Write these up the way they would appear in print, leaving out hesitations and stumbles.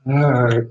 All right.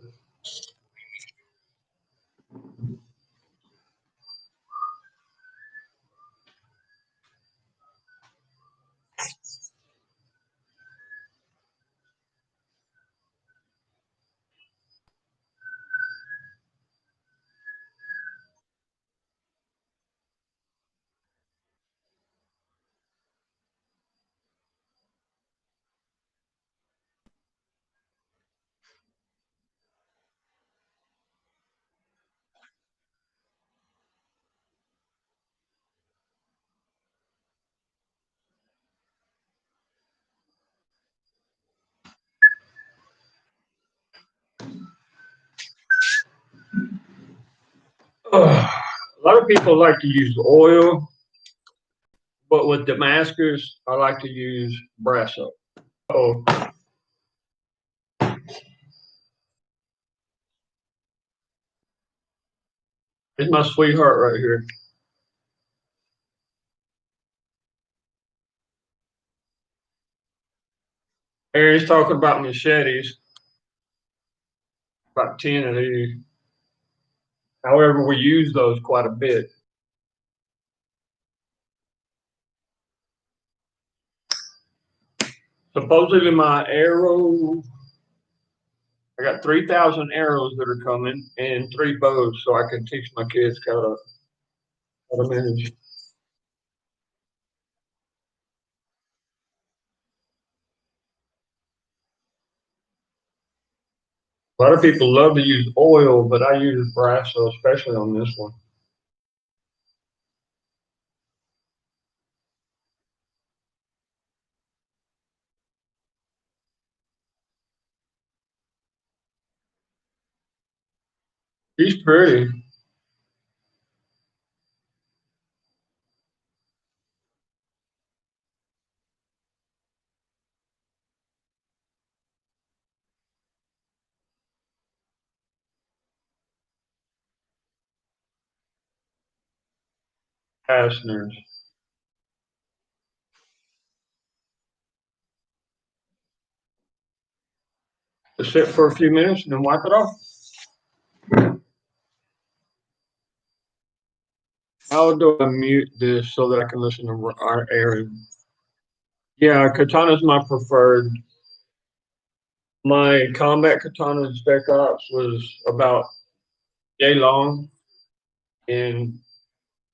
A lot of people like to use oil, but with Damascus, I like to use brass soap. Oh, it's my sweetheart right here. Aaron's talking about machetes, about 10 of these. However, we use those quite a bit. Supposedly, my arrow, I got 3,000 arrows that are coming and 3 bows, so I can teach my kids how to manage. A lot of people love to use oil, but I use brass, so especially on this one. He's pretty. Fasteners. Just sit for a few minutes and then wipe it off. How do I mute this so that I can listen to our Aaron? Yeah, katana's my preferred. My combat katana in Spec Ops was about yay long, and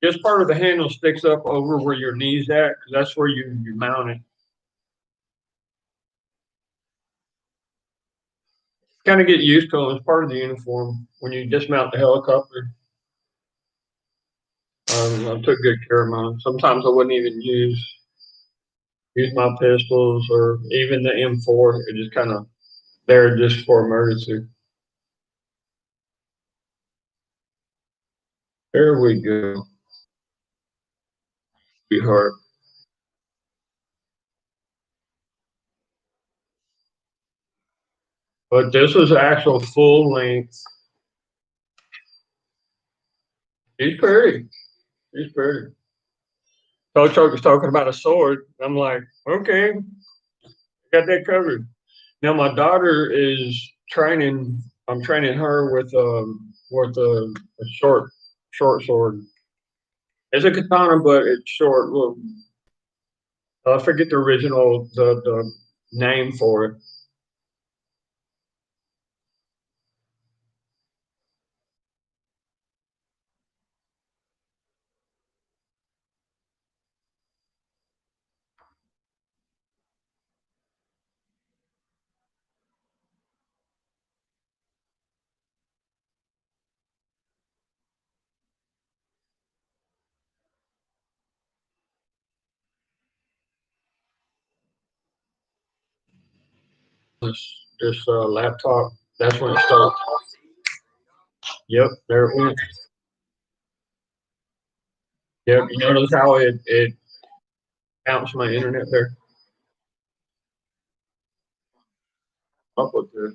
just part of the handle sticks up over where your knees at, because that's where you mount it. Kind of get used to them. It's part of the uniform. When you dismount the helicopter, I took good care of mine. Sometimes I wouldn't even use my pistols or even the M4. It just kind of there just for emergency. There we go, sweetheart. But this was actual full length. He's pretty. He's pretty. Coach was talking about a sword. I'm like, okay, got that covered. Now my daughter is training. I'm training her with a short sword. It's a katana, but it's short. Well, I forget the original the name for it. This laptop. That's when it started. Yep, there it went. Yep, you notice how it counts my internet there. Up with this.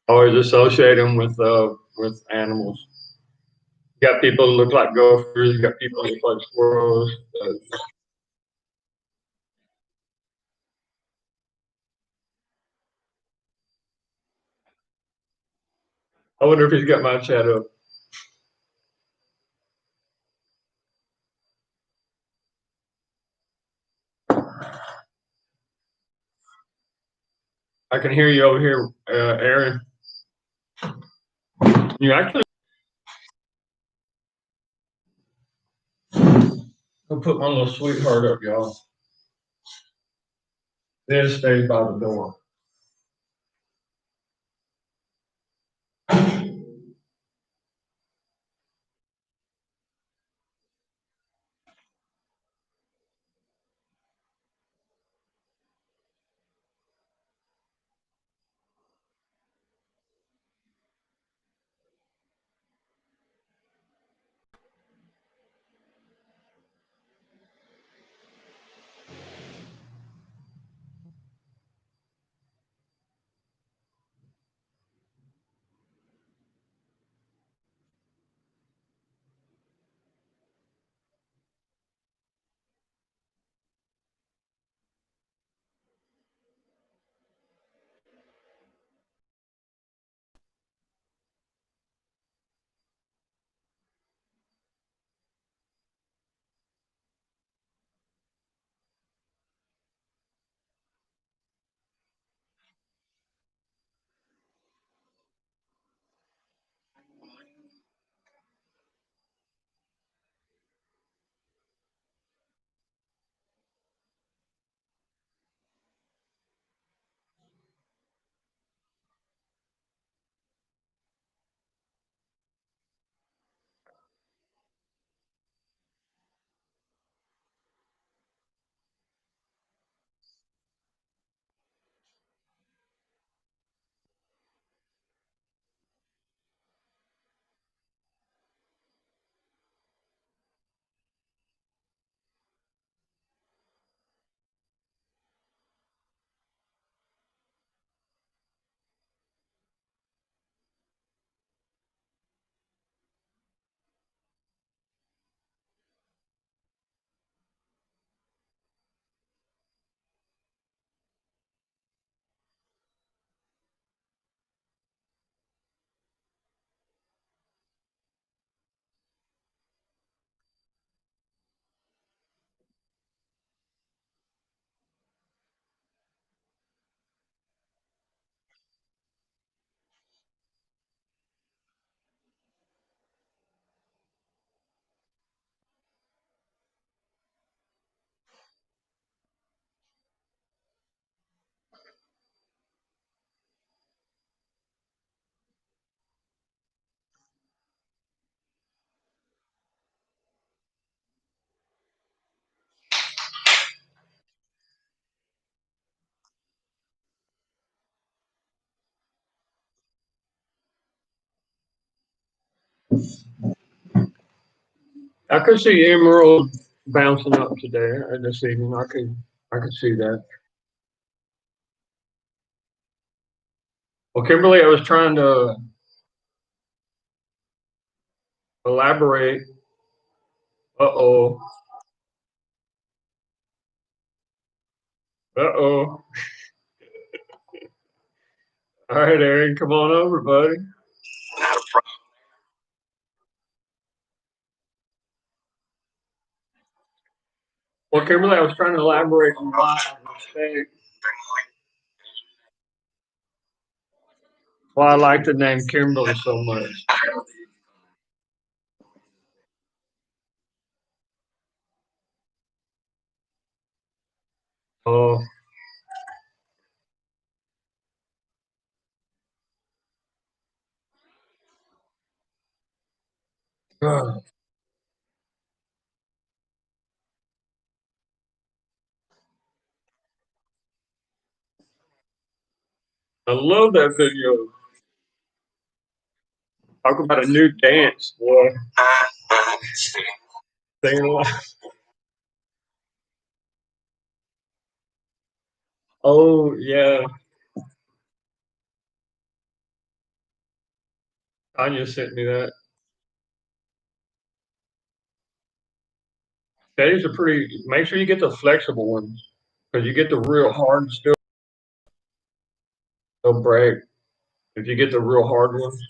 Always associate them with animals. You got people that look like gophers. You got people that look like squirrels. I wonder if he's got my chat up. I can hear you over here, Aaron. You actually. I'll put my little sweetheart up, y'all. Then stays by the door. I could see Emerald bouncing up today this evening. I could see that. Well, Kimberly, I was trying to elaborate. Uh-oh. Uh-oh. All right, Aaron, come on over, buddy. Well, Kimberly, I was trying to elaborate on why I like the name Kimberly so much. Oh, God. I love that video. Talk about a new dance, boy. Singing along. Oh, yeah. Tanya sent me that. Teddy's are pretty. Make sure you get the flexible ones because you get the real hard still. They'll break if you get the real hard ones.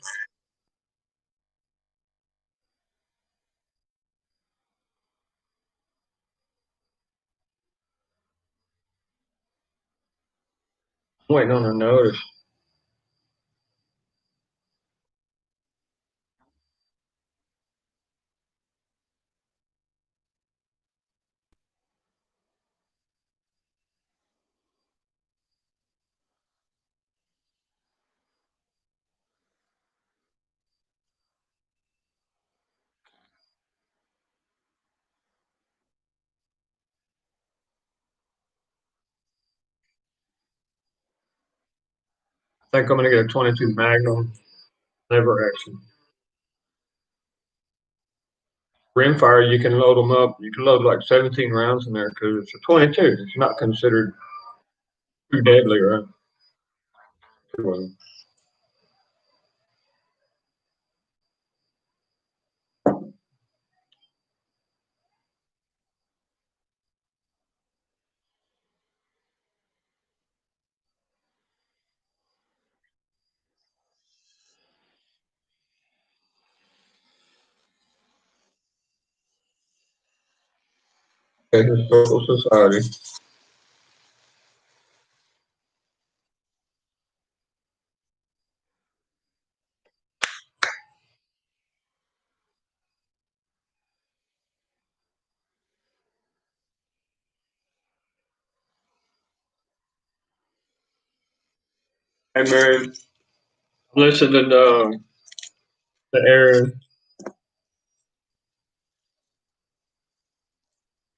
I'm waiting on a notice. I think I'm gonna get a 22 Magnum lever action. Rimfire, you can load them up. You can load like 17 rounds in there because it's a 22. It's not considered too deadly, right? Well, Historical Society. Hey, Mary, listen to the Aaron.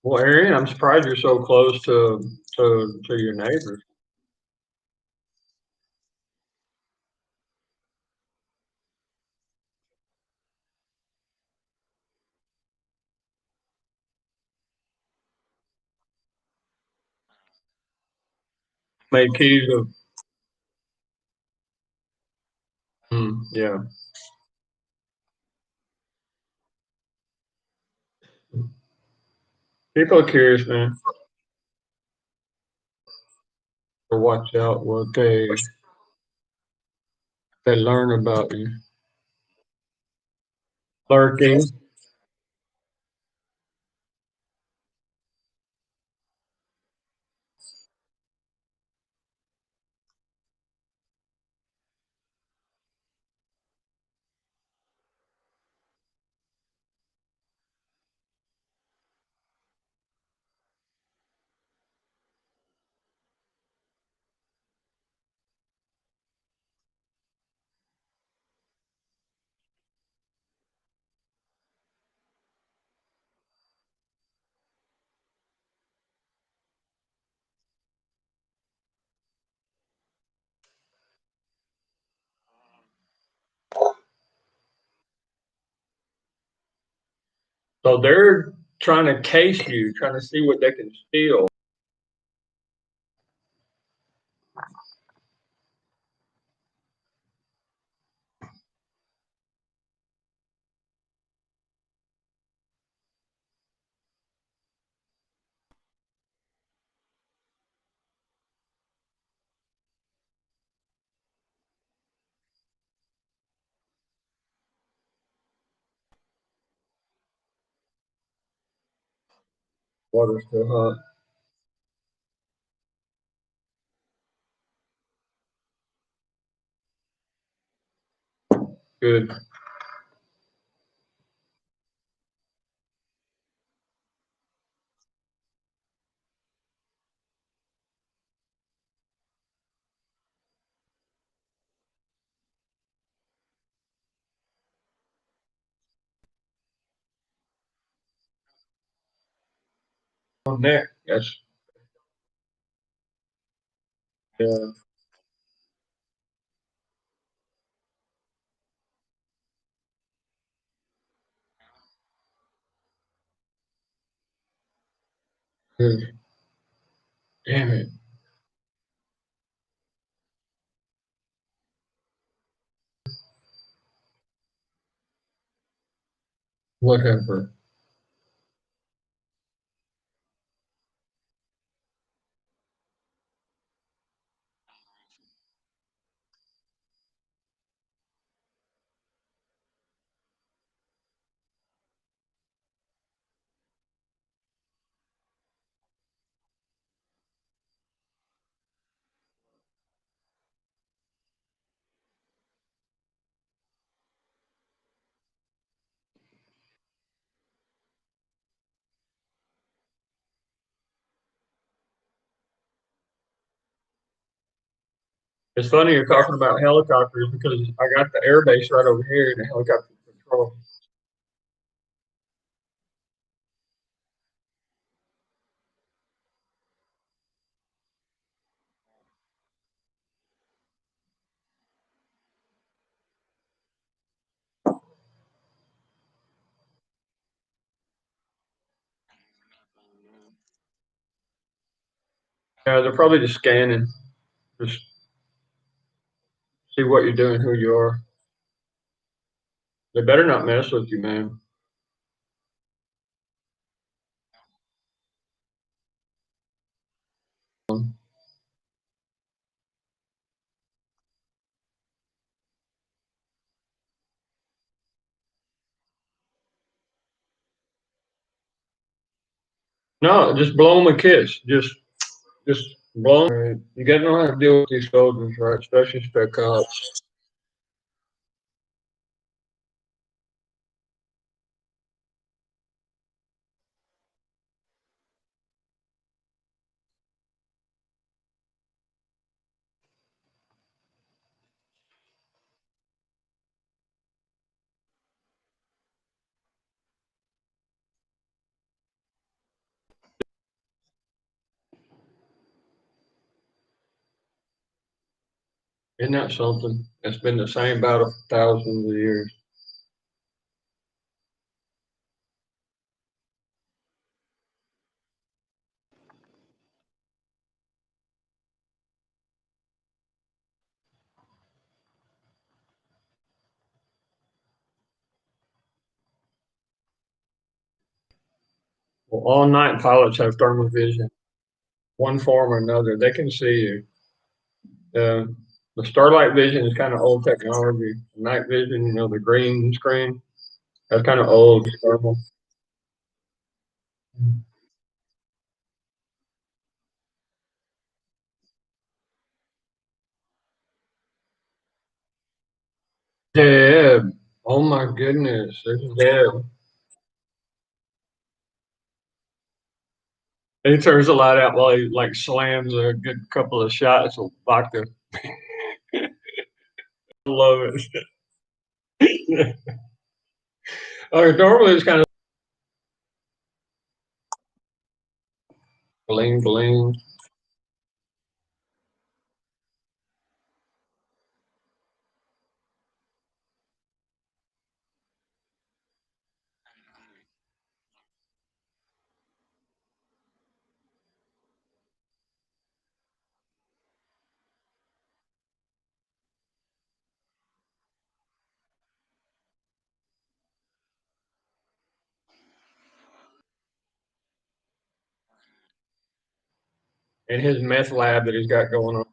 Well, Aaron, I'm surprised you're so close to your neighbors. Made keys of, yeah. People are curious, man. To watch out what they learn about you. Lurking. So they're trying to case you, trying to see what they can steal. Water's still hot. Good. On neck. That's yeah. Good. Damn it. Whatever. It's funny you're talking about helicopters because I got the air base right over here in the helicopter control. Yeah, they're probably just scanning, just see what you're doing, who you are. They better not mess with you, man. No, just blow them a kiss. Just blow 'em. You got to know how to deal with these soldiers, right? Especially spec cops. Isn't that something? It's been the same battle for thousands of years. Well, all night pilots have thermal vision, one form or another. They can see you. The starlight vision is kind of old technology. Night vision, the green screen, that's kind of old. It's thermal. Deb. Oh my goodness, there's Deb. He turns the light out while he like slams a good couple of shots of vodka. Love it. Normally it's kind of bling bling. In his meth lab that he's got going on.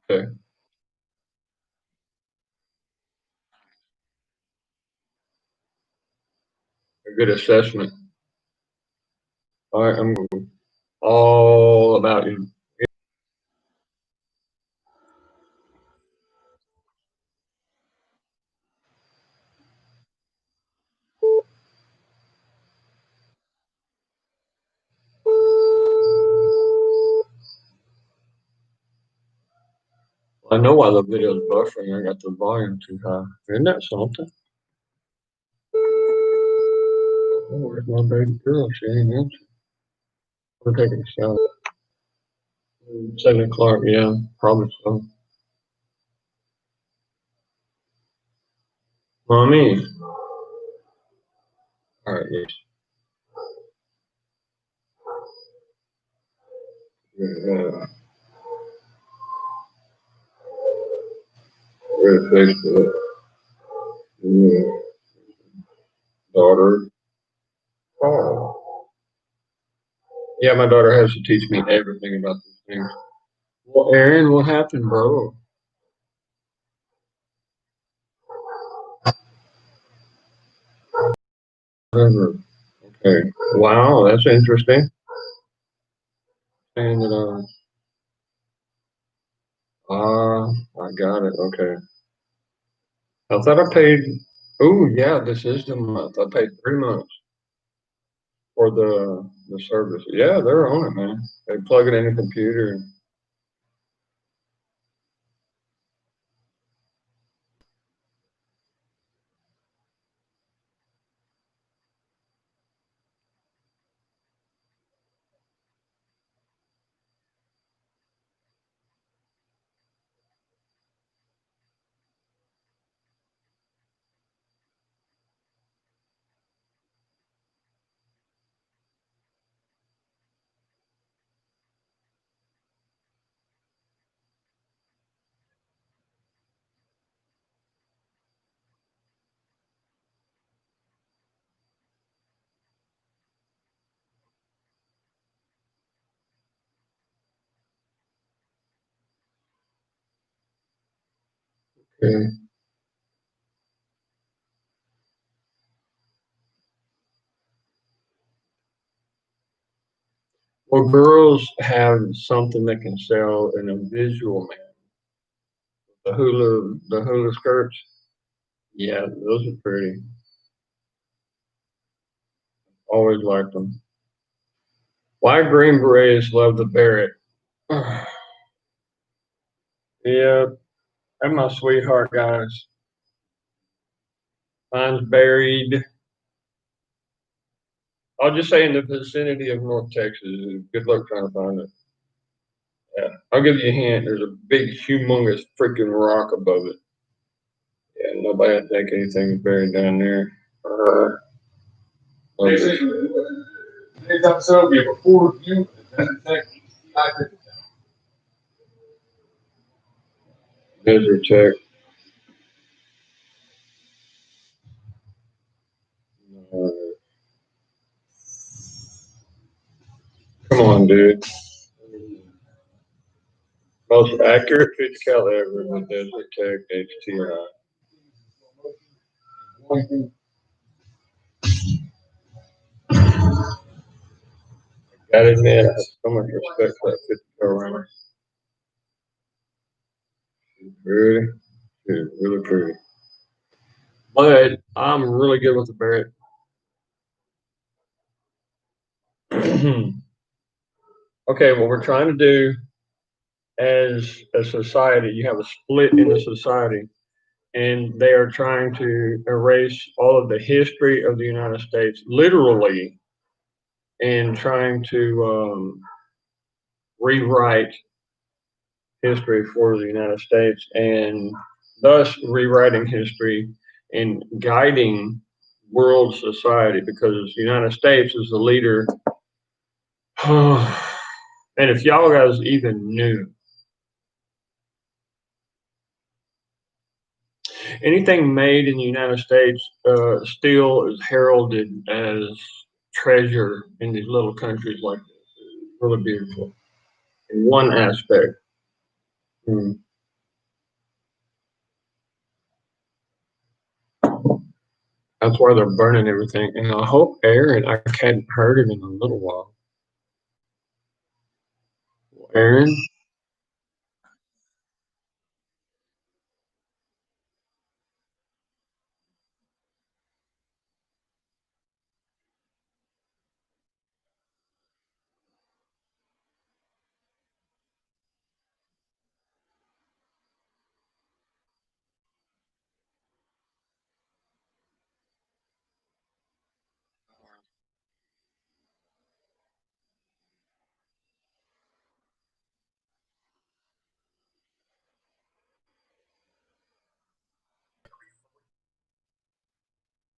Okay. A good assessment. All right, I'm all about you. I know why the video's buffering. I got the volume too high. Isn't that something? Oh, where's my baby girl? She ain't answering. We're taking a shower. 7 o'clock, yeah, probably so. Mommy. All right, yes. Yeah, red Facebook. Yeah. Daughter. Oh. Yeah, my daughter has to teach me everything about these things. Well, Aaron, what happened, bro? Whatever. Okay. Wow, that's interesting. And I got it. Okay. I thought I paid. Oh, yeah, this is the month. I paid 3 months for the service. Yeah, they're on it, man. They plug it in the computer. Okay. Well, girls have something that can sell in a visual man. The hula skirts. Yeah, those are pretty. Always liked them. Why Green Berets love the Barrett? Yeah, and my sweetheart, guys. Mine's buried. I'll just say in the vicinity of North Texas. Good luck trying to find it. Yeah, I'll give you a hint. There's a big, humongous freaking rock above it. Yeah, nobody would think anything's buried down there. Okay. Desert Tech. Uh, Come on, dude. Most accurate pitch count ever with Desert Tech HTI. Gotta admit, I have so much respect for that 50 go runner. Really, dude, really pretty. But I'm really good with the Barrett. Okay, what we're trying to do as a society, you have a split in the society, and they are trying to erase all of the history of the United States, literally, and trying to rewrite history for the United States, and thus rewriting history and guiding world society because the United States is the leader. And if y'all guys even knew, anything made in the United States still is heralded as treasure in these little countries like this. It's really beautiful in one aspect. Mm. That's why they're burning everything. And I hope Aaron, I hadn't heard him in a little while. Aaron,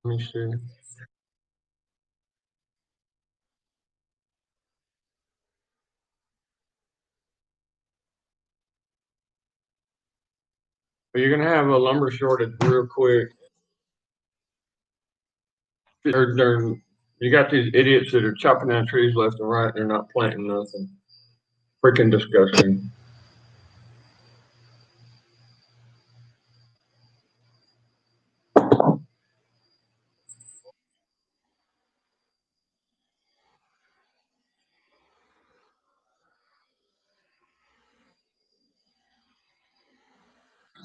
Let me see. But you're gonna have a lumber shortage real quick. You got these idiots that are chopping down trees left and right. They're not planting nothing. Freaking disgusting.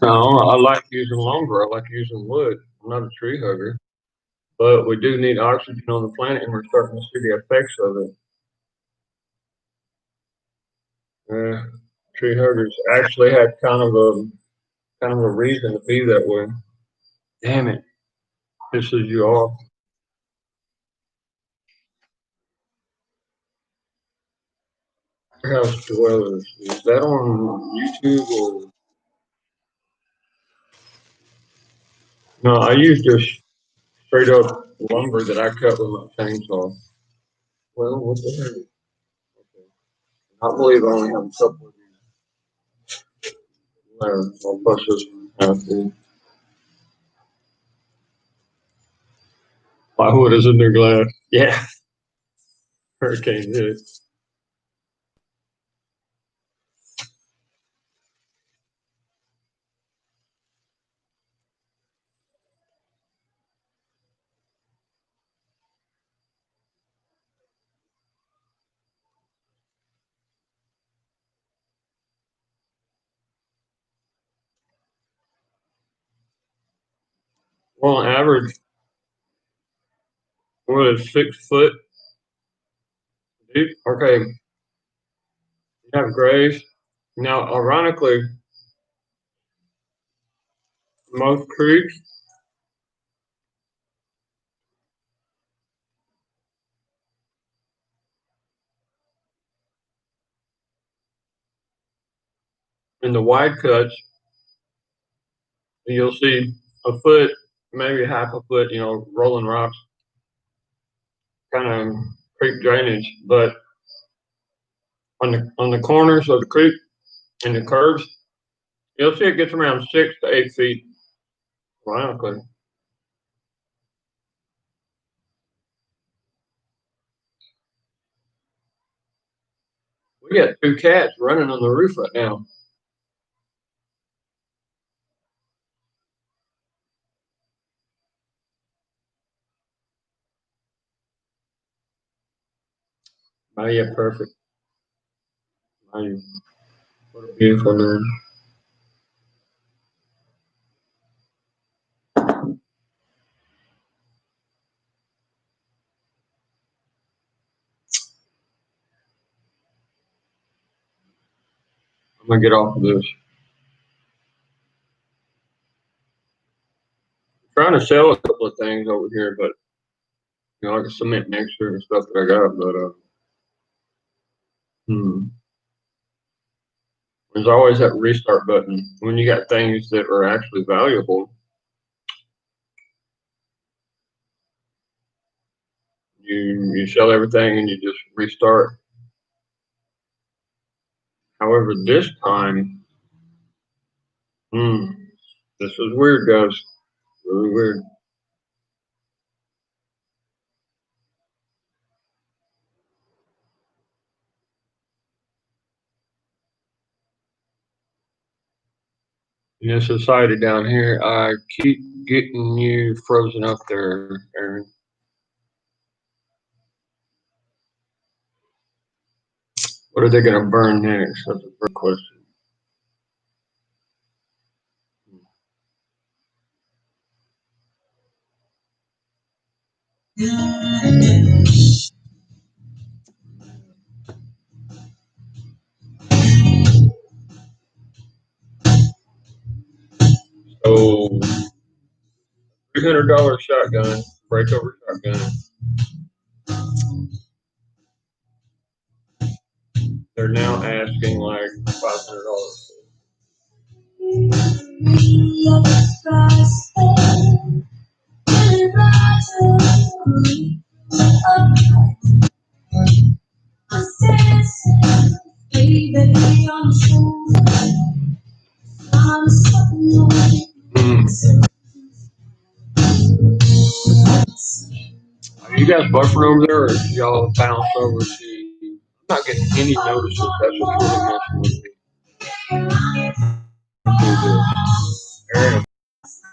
No, I like using lumber. I like using wood. I'm not a tree hugger, but we do need oxygen on the planet, and we're starting to see the effects of it. Tree huggers actually had kind of a reason to be that way. Damn it, pisses you off. House dwellers. Is that on YouTube or no? I use just straight up lumber that I cut with my chainsaw. Well, what the heck? Okay. I believe I only have a couple of these there. I'll bust this one out there. Plywood is in their glass. Yeah, hurricane hit. Well, on average, what is 6 foot deep? Okay, you have graves. Now, ironically, most creeks in the wide cuts, you'll see a foot, maybe half a foot, rolling rocks, kind of creek drainage. But on the corners of the creek and the curves, you'll see it gets around 6 to 8 feet. Ironically, we got 2 cats running on the roof right now. Oh yeah, perfect. Oh, what a beautiful name. I'm gonna get off of this. I'm trying to sell a couple of things over here, but like a cement mixer and stuff that I got. But there's always that restart button when you got things that are actually valuable. You sell everything and you just restart. However, this time, this is weird, guys. Really weird. In this society down here, I keep getting you frozen up there, Aaron. What are they going to burn next? That's a great question. So, $300 shotgun, breakover shotgun. They're now asking like $500. Are you guys buffering over there, or y'all bounce over to? I'm not getting any notices. That's what's really messing with me. Aaron,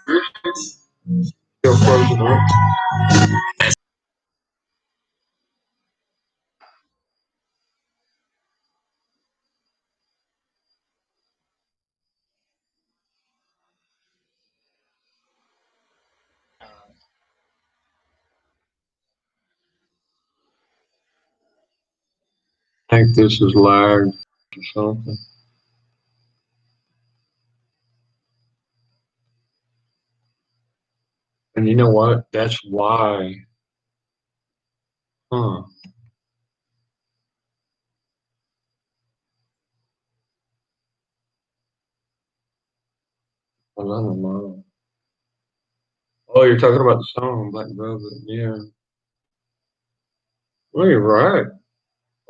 you're still frozen up. I think this is lagged or something. And you know what? That's why. Huh. Well, I don't know. Oh, you're talking about the song Black Velvet. Yeah. Well, you're right.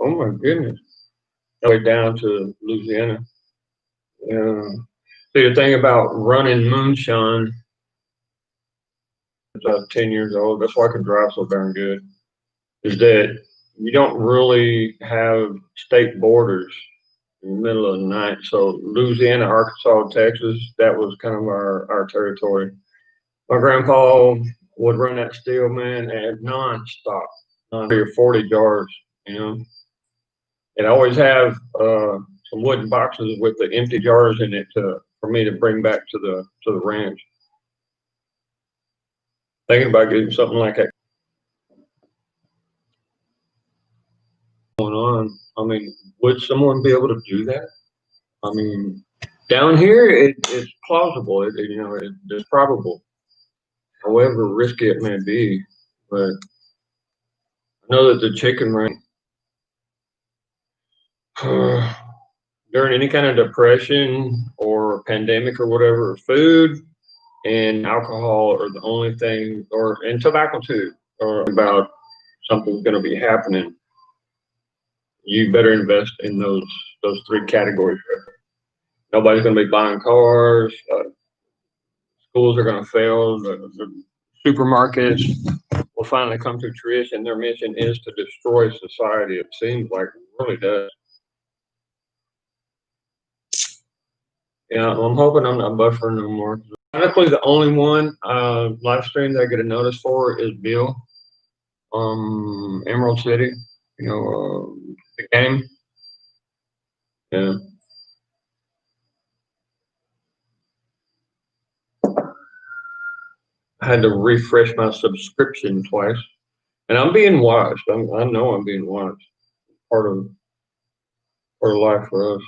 Oh my goodness. Way down to Louisiana. Yeah. See, the thing about running moonshine, I was 10 years old. That's why I can drive so darn good. Is that you don't really have state borders in the middle of the night. So Louisiana, Arkansas, Texas, that was kind of our territory. My grandpa would run that steel man at nonstop, 30 or 40 jars, you know. And I always have some wooden boxes with the empty jars in it for me to bring back to the ranch. Thinking about getting something like that going on. I mean, would someone be able to do that? I mean, down here it's plausible. It's probable. However risky it may be, but I know that the chicken ranch during any kind of depression or pandemic or whatever, food and alcohol are the only thing, and tobacco too, or about something's going to be happening. You better invest in those three categories. Nobody's going to be buying cars. Schools are going to fail. The supermarkets will finally come to fruition. Their mission is to destroy society. It seems like it really does. Yeah, I'm hoping I'm not buffering no more. Honestly, the only one live stream that I get a notice for is Bill, Emerald City. The game. Yeah, I had to refresh my subscription twice, and I'm being watched. I know I'm being watched. Part of life for us.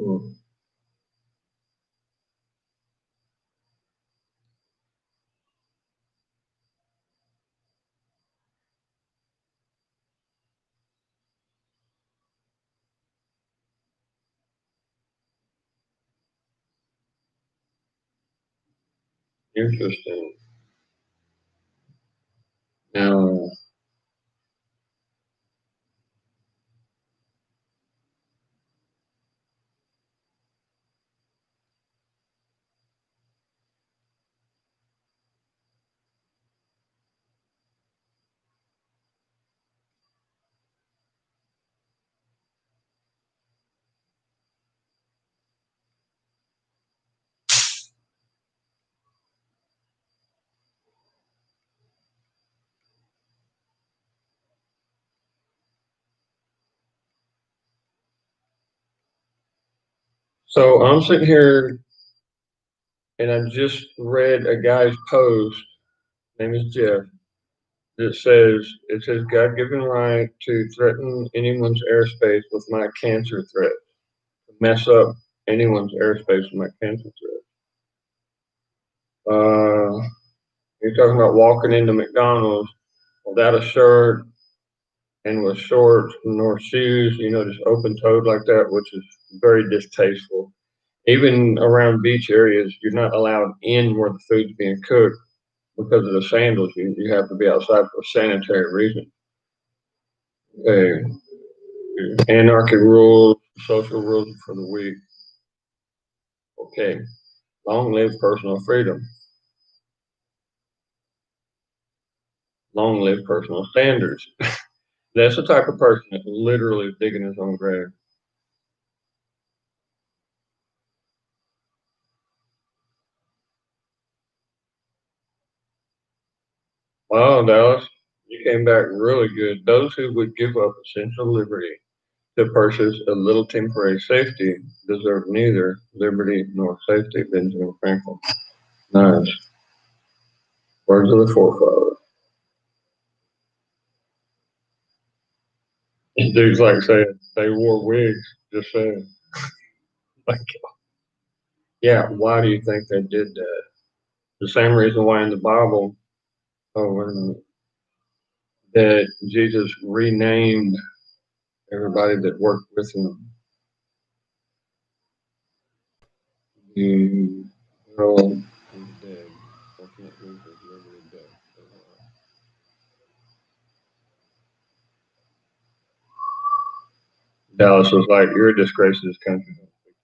Mm, interesting. Now, so I'm sitting here and I just read a guy's post. Name is Jeff. it says God-given right to threaten anyone's airspace with my cancer threat, to mess up anyone's airspace with my cancer threat. You're talking about walking into McDonald's without a shirt and with shorts nor shoes, just open toed like that, which is very distasteful. Even around beach areas, you're not allowed in where the food's being cooked because of the sandals. You have to be outside for sanitary reasons. Okay. Anarchy rules, social rules for the weak. Okay. Long live personal freedom. Long live personal standards. That's the type of person that literally is digging his own grave. Wow, Dallas, you came back really good. Those who would give up essential liberty to purchase a little temporary safety deserve neither liberty nor safety. Benjamin Franklin. Nice. Words of the forefathers. Dudes like saying they wore wigs, just saying. Like, yeah, why do you think they did that? The same reason why in the Bible, when that Jesus renamed everybody that worked with him. The world is dead. I can't lose his liberty dead. Dallas was like, "You're a disgrace to this country." Don't speak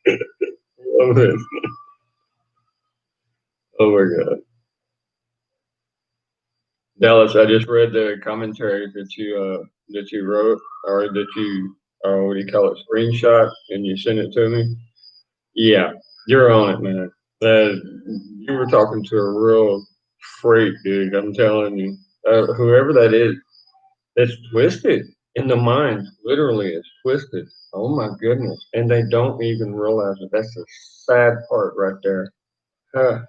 to me. Love this. Oh my God. Dallas, I just read the commentary that you wrote, or that you, or what do you call it, screenshot, and you sent it to me. Yeah, you're on it, man. You were talking to a real freak, dude. I'm telling you, whoever that is, it's twisted in the mind. Literally, it's twisted. Oh my goodness, and they don't even realize it. That's the sad part right there. Huh.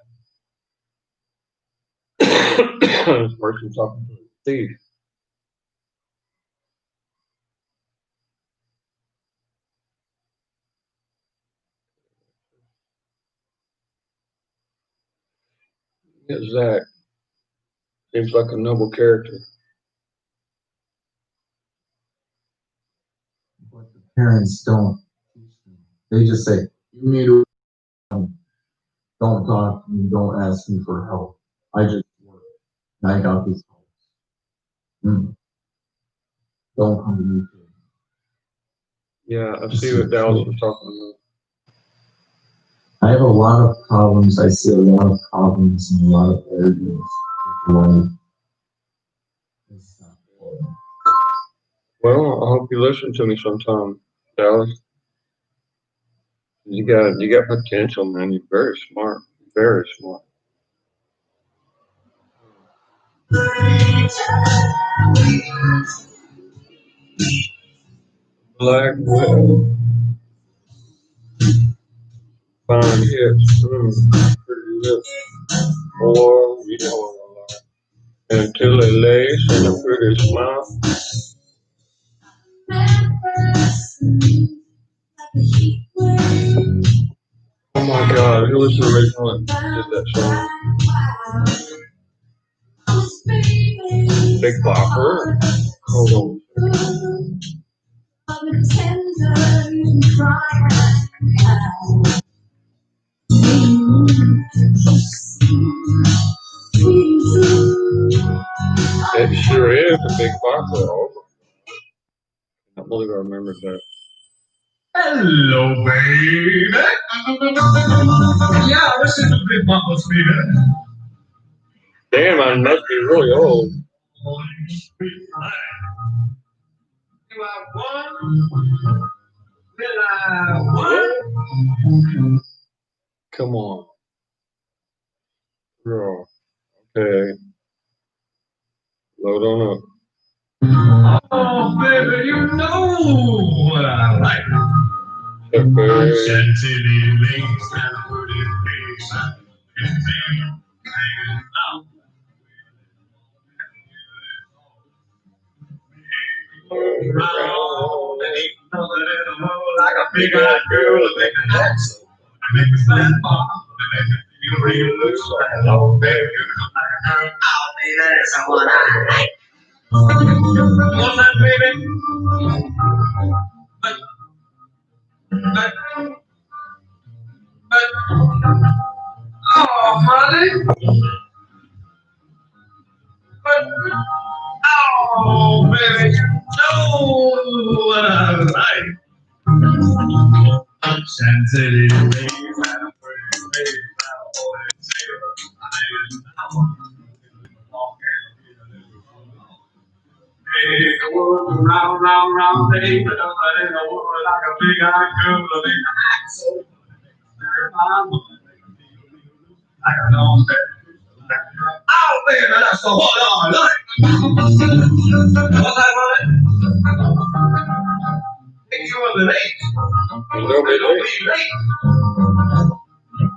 This person talking to a thief. Zach seems like a noble character. But the parents don't teach them. They just say, you need to don't talk to me, don't ask me for help. I just work. And I got this help. Don't come to me. Yeah, I see what Dallas was talking I have a lot of problems. I see a lot of problems and a lot of arrogance with life. about. Well, I hope you listen to me sometime, Dallas. You got potential, man. You're very smart. Very smart. Black Widow. Fine hips. Pretty lips. Oh, you know what I like. Until they lace and a pretty smile. Oh my God, who was the original that did that song? Big Bopper. Hold on. It sure is a Big Bopper. Oh, I can't believe I remembered that. Hello, baby. Yeah, this is a Big Bopper, baby. Damn, I must be really old. Come on. Girl. Okay. Load on up. Oh, baby, you know what I like. Okay. Chantilly links and pretty face. Round, ain't nothing anymore like a big-eyed girl that make an axle. Make me stand up, make me feel real loose like a long baby. Oh, baby, that's what I like. What's that, baby? Oh, honey. Oh, baby, you know what I like. Chantilly ladies and a pretty face. Hey, the world round, round, round, baby, but in the world like a big-eyed girl, a big axle. Like a long baby. Oh, baby, that's the one I like. What's that, honey? Think you were late. Don't be late.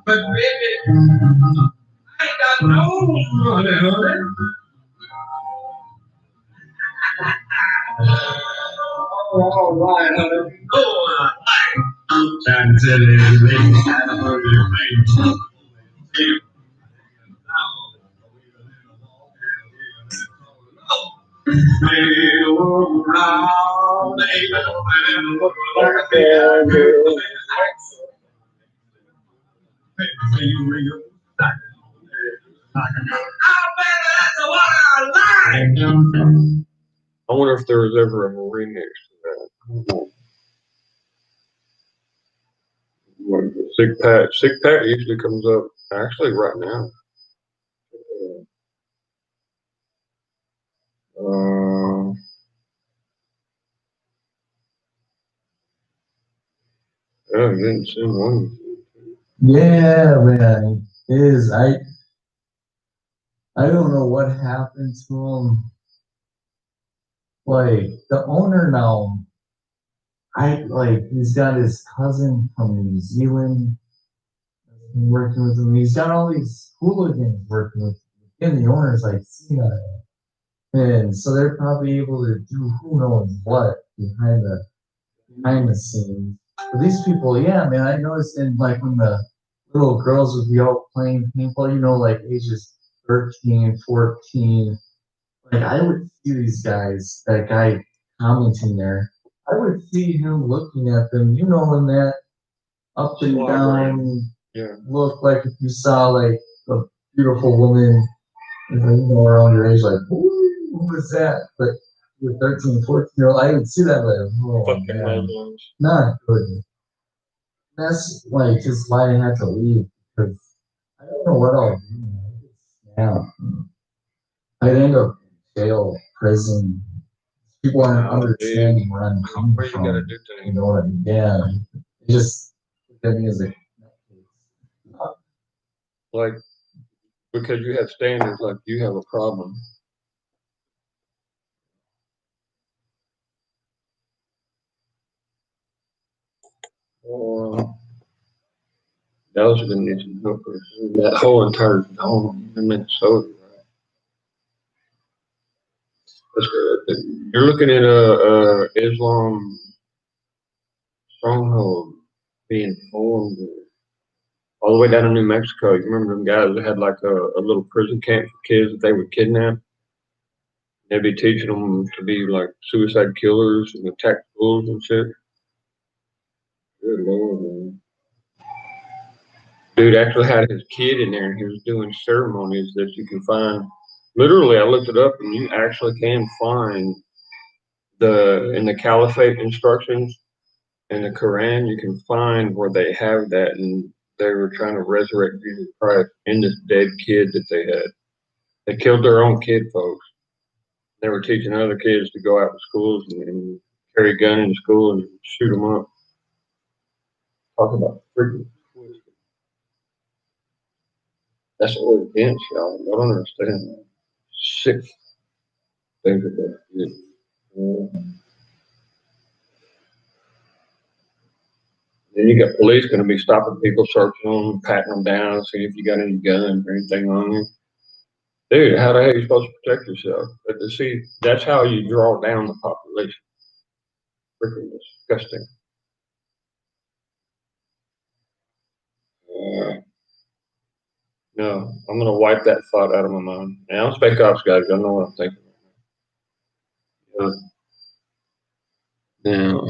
But baby, I ain't got no money, honey. All right, honey. Go on. Chantilly ladies and a pretty face. They walk around, they go and look like a bad girl. I wonder if there was ever a remix to that. Sick Pat usually comes up actually right now. Yeah, I didn't see one. Yeah, man, it is. I don't know what happened to him. Like the owner now, he's got his cousin from New Zealand working with him. He's got all these hooligans working with him. And the owner's like senile. And so they're probably able to do who knows what behind the scenes. But these people, yeah, man, I noticed in like when the little girls would be out playing paintball, like ages 13, 14. Like I would see these guys, that guy commenting there. I would see him looking at them, in that up and down look, like if you saw like a beautiful woman, around your age, like, who was that? But with 13, 14-year-old, I would see that like, oh man, not good. That's like just why I had to leave, because I don't know what I'll do. Yeah, I'd end up in jail, prison. People aren't understanding where I'm coming from. You know what I mean? Yeah, it just look at me as a like, because you have standards, like you have a problem. Those are the Nation Hookers. That whole entire zone in Minnesota, right? That's good. You're looking at a Islam stronghold being formed all the way down in New Mexico. You remember them guys that had like a little prison camp for kids that they would kidnap? They'd be teaching them to be like suicide killers and attack schools and shit. Good Lord, man. Dude actually had his kid in there and he was doing ceremonies that you can find. Literally, I looked it up and you actually can find in the caliphate instructions in the Quran, you can find where they have that, and they were trying to resurrect Jesus Christ in this dead kid that they had. They killed their own kid, folks. They were teaching other kids to go out to schools and carry a gun in school and shoot them up. Talk about freaking twisted. That's all against y'all. I don't understand that. Sick things that they did. Then you got police going to be stopping people, searching them, patting them down, seeing if you got any guns or anything on you. Dude, how the hell are you supposed to protect yourself? But see, that's how you draw down the population. Freaking disgusting. No, I'm gonna wipe that thought out of my mind. And I'm Spec Ops guys. I know what I'm thinking. Yeah. Now,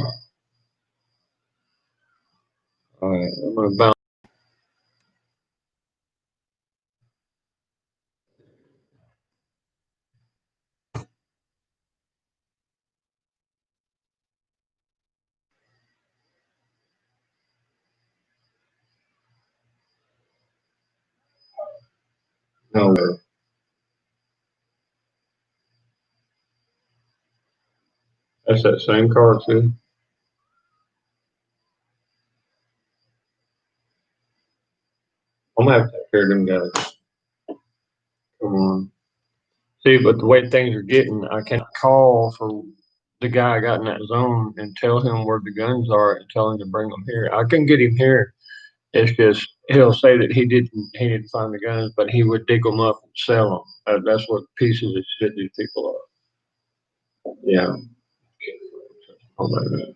all right, I'm gonna bounce. No, that's that same card too. I'm gonna have to take care of them guys. Come on. See, but the way things are getting, I can't call for the guy I got in that zone and tell him where the guns are and tell him to bring them here. I can get him here. It's just he'll say that he didn't find the guns, but he would dig them up and sell them. That's what pieces of shit these people are. Yeah. Oh my God.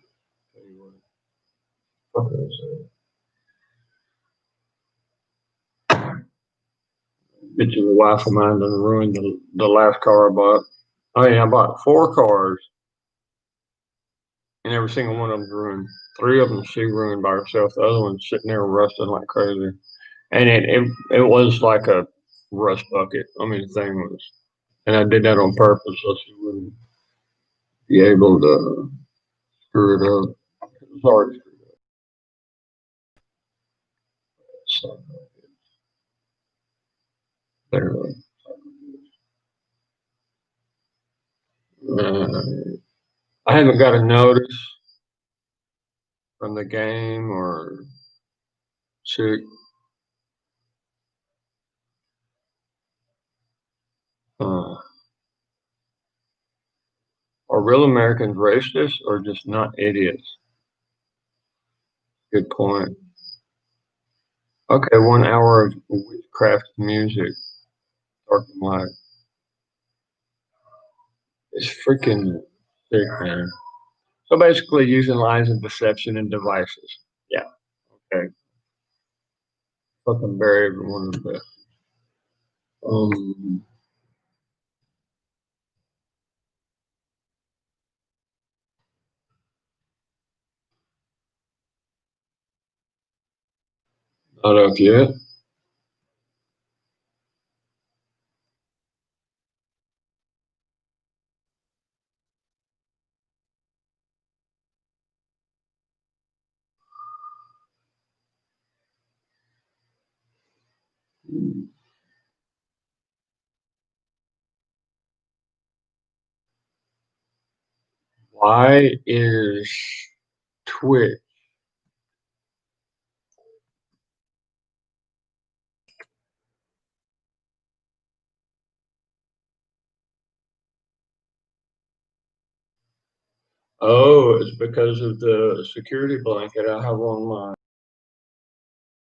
Bitch of a wife of mine done ruined the last car I bought. I mean, I bought 4 cars, and every single one of them's ruined. 3 of them she ruined by herself. The other one's sitting there rusting like crazy. And it was like a rust bucket. I mean, the thing was, and I did that on purpose so she wouldn't be able to screw it up. It was hard. So, there. I haven't got a notice from the game or chick. Uh, are real Americans racist or just not idiots? Good point. Okay, 1 hour of witchcraft music, dark and light. It's freaking sick, man. So basically, using lies and deception and devices. Yeah. Okay. Fucking bury everyone in the best. Um, not up yet. Why is Twitch? Oh, it's because of the security blanket I have on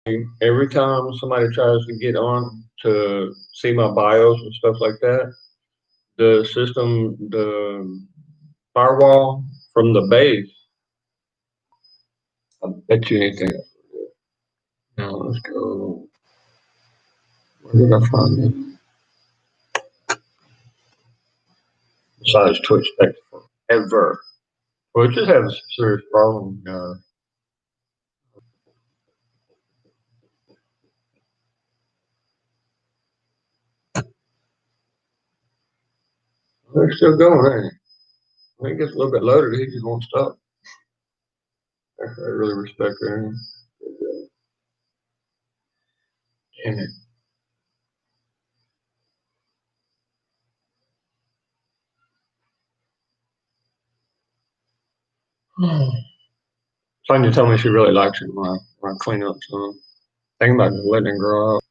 my. Every time somebody tries to get on to see my BIOS and stuff like that, the system, the firewall from the base, I bet you anything. Now let's go. Where did I find it? Besides Twitch takes forever. Twitch just has a serious problem. They're still going, ain't it? When it gets a little bit loaded, he just won't stop. I really respect her. Damn it. Sonya told me she really likes it when I clean up some. Thinking about just letting it grow out.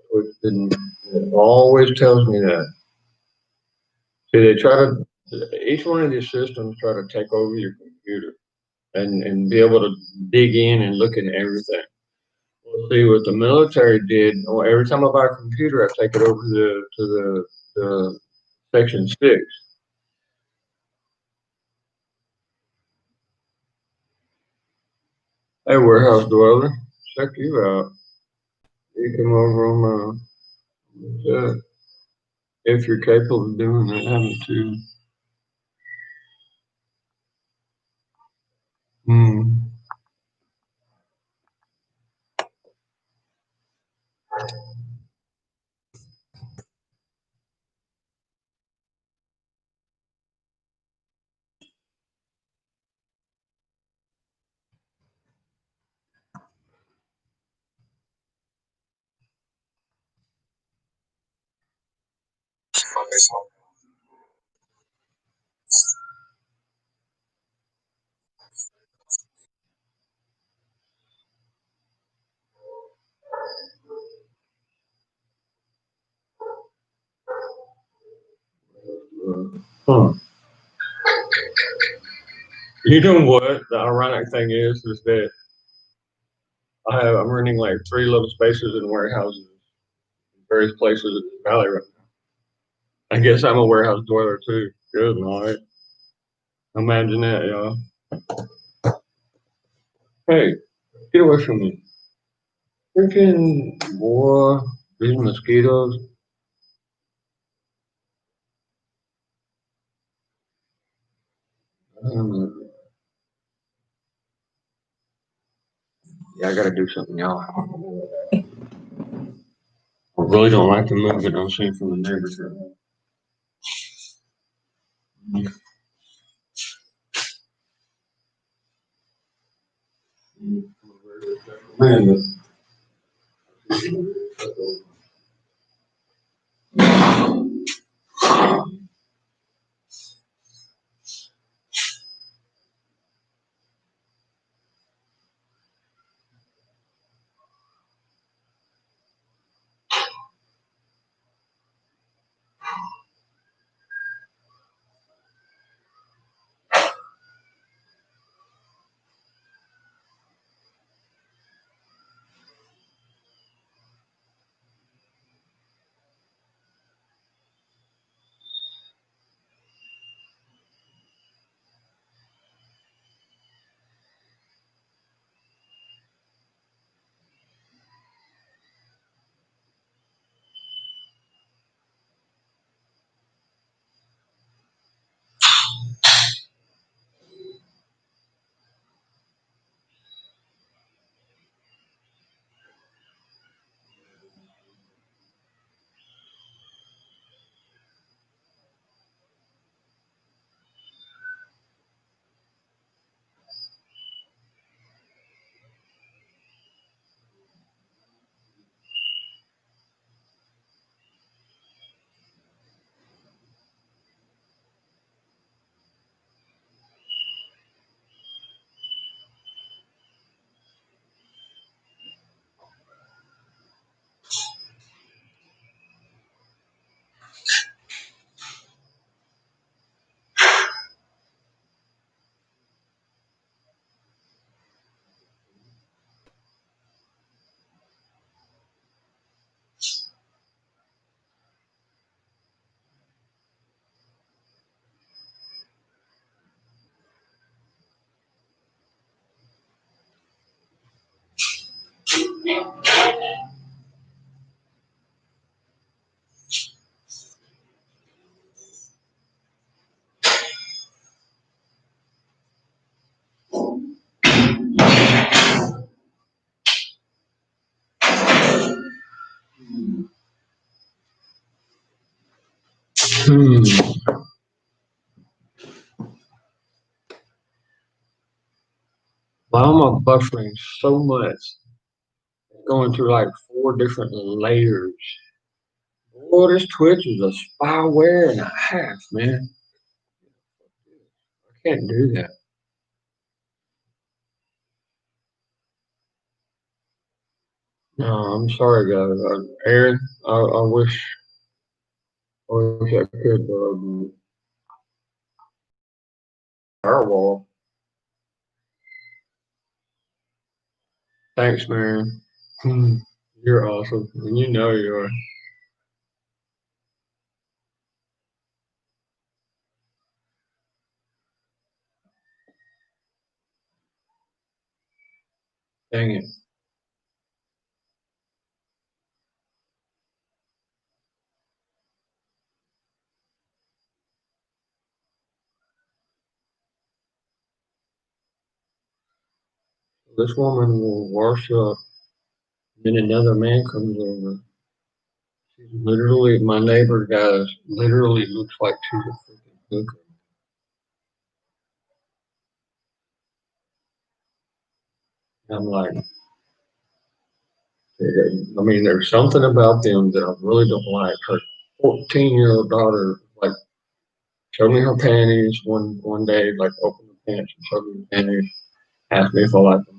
Which didn't, it always tells me that. See, they try to, each one of these systems try to take over your computer and be able to dig in and look at everything. Well, see, what the military did, well, every time I buy a computer, I take it over to the section 6. Hey, warehouse dweller, check you out. You come over on my chat if you're capable of doing that, having to. Hmm. Huh. You know what? The ironic thing is that I'm renting like 3 little spaces in warehouses in various places in the valley right now. I guess I'm a warehouse dweller too. Good night. Imagine that, y'all. Hey, get away from me. Freaking boy, these mosquitoes. Um, yeah, I gotta do something, y'all. I really don't like the move that I'm seeing from the neighbors here. Man, why am I buffering so much? Going through like 4 different layers. Boy, this Twitch is a spyware and a half, man. I can't do that. No, I'm sorry, guys. Aaron, I wish I could. Firewall. Thanks, man. You're awesome, and you know you are. Dang it. This woman will wash up, then another man comes over. She's literally, my neighbor guys literally looks like she's a freaking hooker. I'm like, I mean, there's something about them that I really don't like. Her 14-year-old daughter, like, showed me her panties one day, like, opened the pants and showed me the panties, asked me if I liked them.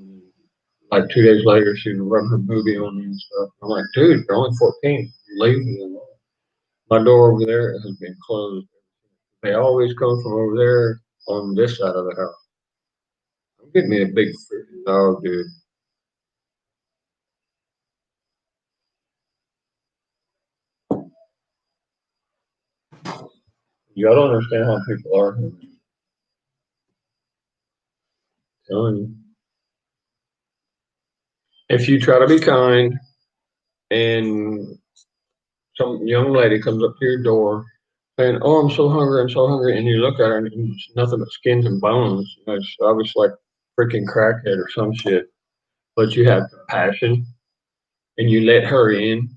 Like 2 days later, she rubbed her booby on me and stuff. I'm like, dude, you're only 14. Leave me alone. My door over there has been closed. They always come from over there on this side of the house. I'm getting me a big freaking dog, dude. Y'all don't understand how people are. I'm telling you. If you try to be kind and some young lady comes up to your door saying, "Oh, I'm so hungry," and you look at her and it's nothing but skins and bones, you know, it's obviously like freaking crackhead or some shit. But you have compassion and you let her in,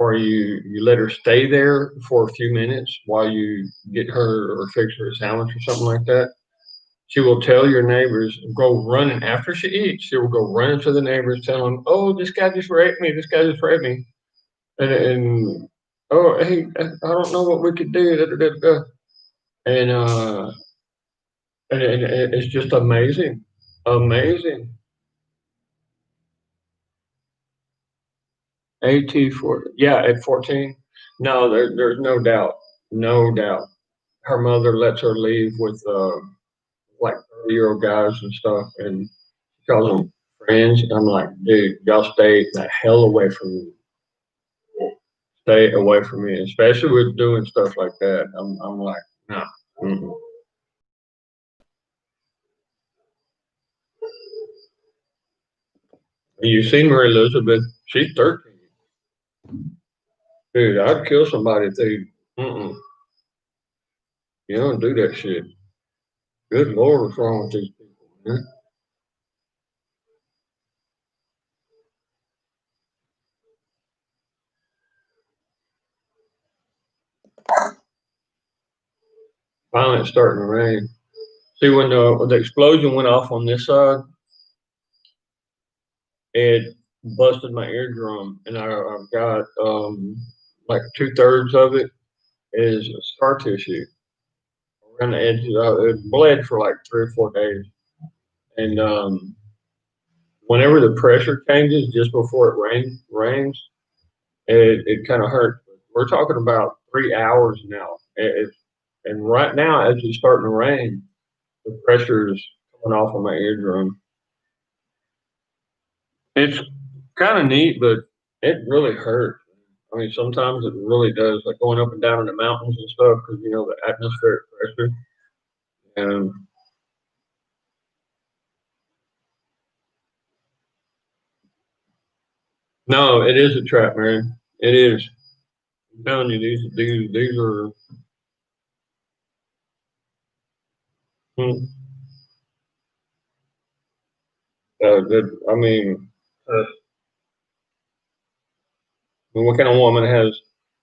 or you let her stay there for a few minutes while you get her or fix her a sandwich or something like that. She will tell your neighbors, go running after she eats. She will go running to the neighbors, tell them, "Oh, this guy just raped me. This guy just raped me." And oh, hey, I don't know what we could do. Da, da, da, da. And and it's just amazing, amazing. AT4, yeah, at 14. No, there's no doubt, no doubt. Her mother lets her leave with like 30-year-old guys and stuff, and she calls them friends. And I'm like, dude, y'all stay the hell away from me. Stay away from me, especially with doing stuff like that. I'm like, no. Mm-mm. You seen Mary Elizabeth? She's 13. Dude, I'd kill somebody if they. Mm-mm. You don't do that shit. Good Lord, what's wrong with these people, man? Finally, it's starting to rain. See, when the explosion went off on this side, it busted my eardrum, and I've got like 2/3 of it is scar tissue around the edges. It bled for like 3 or 4 days, and whenever the pressure changes just before it rains, it kind of hurts. We're talking about 3 hours now. And right now, as it's starting to rain, the pressure is coming off of my eardrum. It's kind of neat, but it really hurts. I mean, sometimes it really does, like going up and down in the mountains and stuff, because you know the atmospheric pressure. And no, it is a trap, man. It is. I'm telling you, these are. Hmm, I mean, what kind of woman has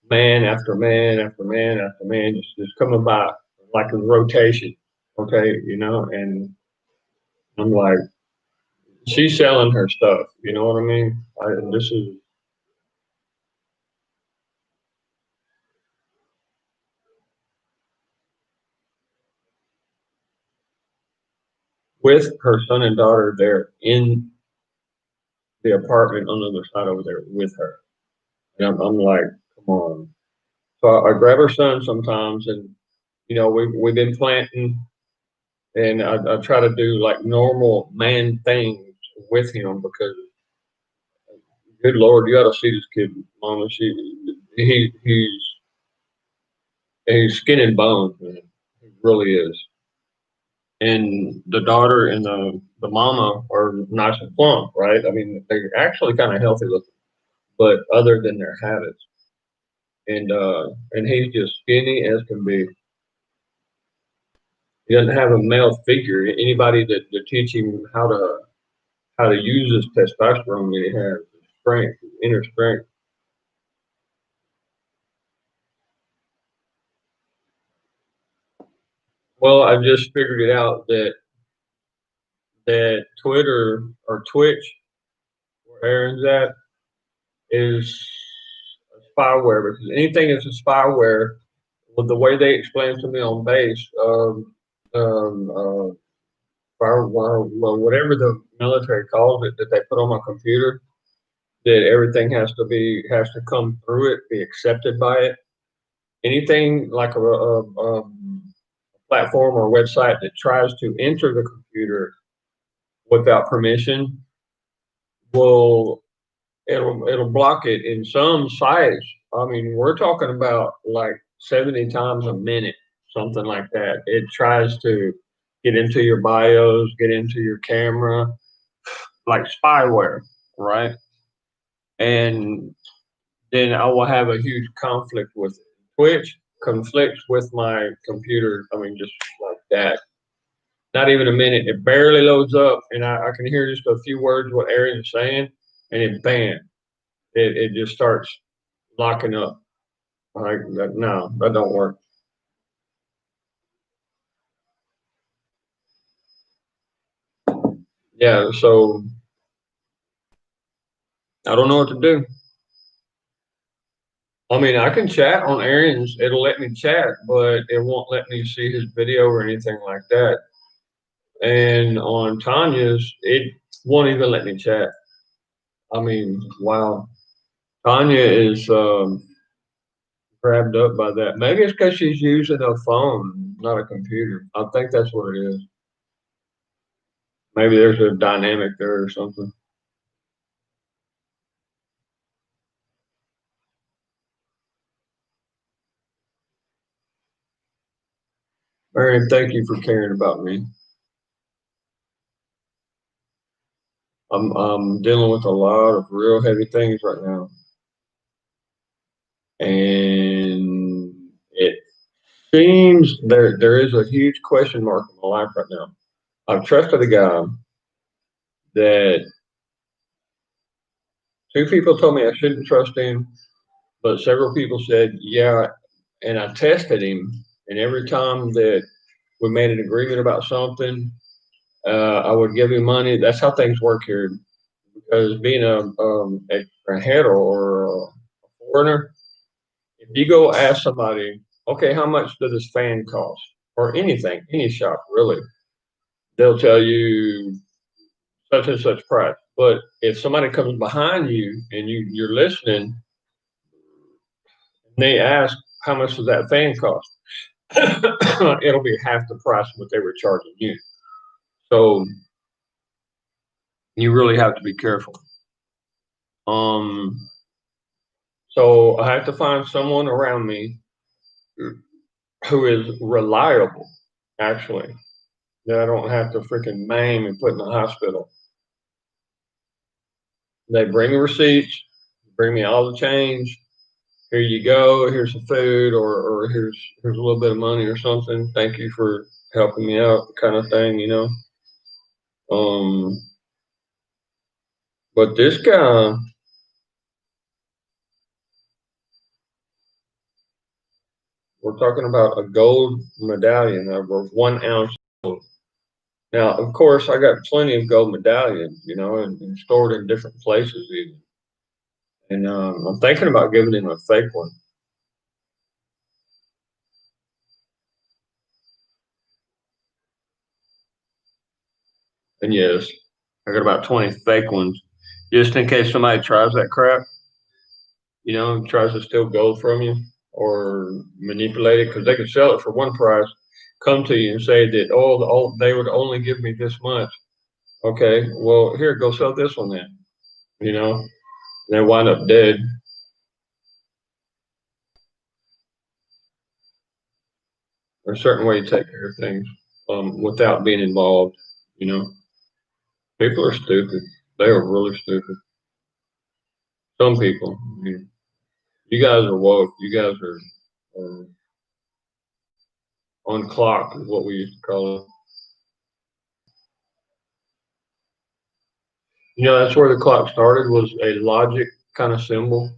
man after man after man after man just coming by like a rotation? Okay, you know, and I'm like, she's selling her stuff. You know what I mean? This is with her son and daughter there in the apartment on the other side over there with her. And I'm like, come on. So I grab her son sometimes, and you know we've been planting, and I try to do like normal man things with him because, good Lord, you got to see this kid, Mama. He's skin and bones, man. He really is. and the daughter and the mama are nice and plump, right? I mean, they're actually kind of healthy looking, but other than their habits, and he's just skinny as can be. He doesn't have a male figure. Anybody that teach him how to use his testosterone that he has, his strength, his inner strength. Well, I just figured it out that Twitter or Twitch, where Aaron's at, is spyware because anything that's a spyware, with the way they explain it to me on base, firewire, well, whatever the military calls it, that they put on my computer, that everything has to come through it, be accepted by it. Anything like a platform or website that tries to enter the computer without permission will it'll block it in some sites. I mean, we're talking about like 70 times a minute, something like that. It tries to get into your BIOS, get into your camera, like spyware, right? And then I will have a huge conflict with it. Twitch conflicts with my computer. I mean, just like that. Not even a minute. It barely loads up, and I can hear just a few words what Aaron's saying, and it bam, it just starts locking up. Like no, that don't work. Yeah, so I don't know what to do. I mean, I can chat on Aaron's. It'll let me chat, but it won't let me see his video or anything like that. And on Tanya's, it won't even let me chat. I mean, wow. Tanya is grabbed up by that. Maybe it's because she's using a phone, not a computer. I think that's what it is. Maybe there's a dynamic there or something. Marion, thank you for caring about me. I'm dealing with a lot of real heavy things right now, and it seems there is a huge question mark in my life right now. I've trusted a guy that two people told me I shouldn't trust him, but several people said yeah, and I tested him, and every time that we made an agreement about something, I would give him money. That's how things work here, because being a hetero or a foreigner, if you go ask somebody, okay, how much does this fan cost, or anything, any shop really, they'll tell you such and such price. But if somebody comes behind you and you're listening, and they ask how much does that fan cost, it'll be half the price of what they were charging you. So you really have to be careful. Um, so I have to find someone around me who is reliable, actually, that I don't have to freaking maim and put in the hospital. They bring receipts, bring me all the change. Here you go. Here's some food, or here's a little bit of money or something. Thank you for helping me out, kind of thing, you know. Um, but this guy, we're talking about a gold medallion of 1 ounce gold. Now, of course, I got plenty of gold medallions, you know, and stored in different places even. And I'm thinking about giving him a fake one. And yes, I got about 20 fake ones, just in case somebody tries that crap, you know, tries to steal gold from you or manipulate it, because they could sell it for one price, come to you and say that, they would only give me this much. Okay, well, here, go sell this one then, you know, and they wind up dead. There's a certain way you take care of things. without being involved. You know, people are stupid. They are really stupid. Some people. I mean, you guys are woke. You guys are on clock, is what we used to call it. You know, that's where the clock started. Was a logic kind of symbol.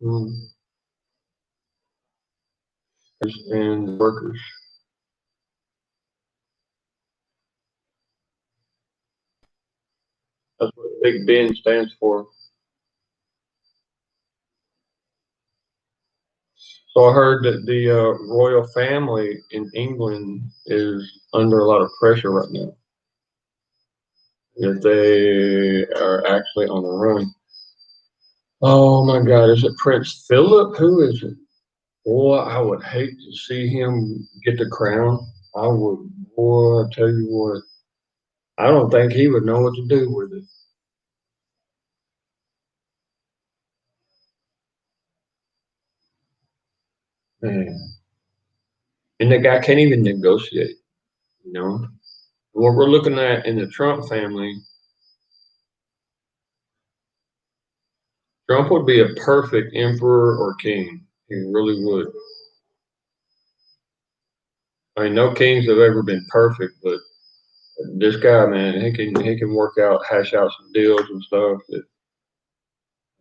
Mm. And workers. That's what Big Ben stands for. So I heard that the royal family in England is under a lot of pressure right now. That they are actually on the run. Oh my God, is it Prince Philip? Who is it? Boy, I would hate to see him get the crown. I would, boy, I tell you what, I don't think he would know what to do with it. Man. And the guy can't even negotiate, you know? What we're looking at in the Trump family, Trump would be a perfect emperor or king. He really would. I mean, no kings have ever been perfect, but this guy, man, he can work out, hash out some deals and stuff that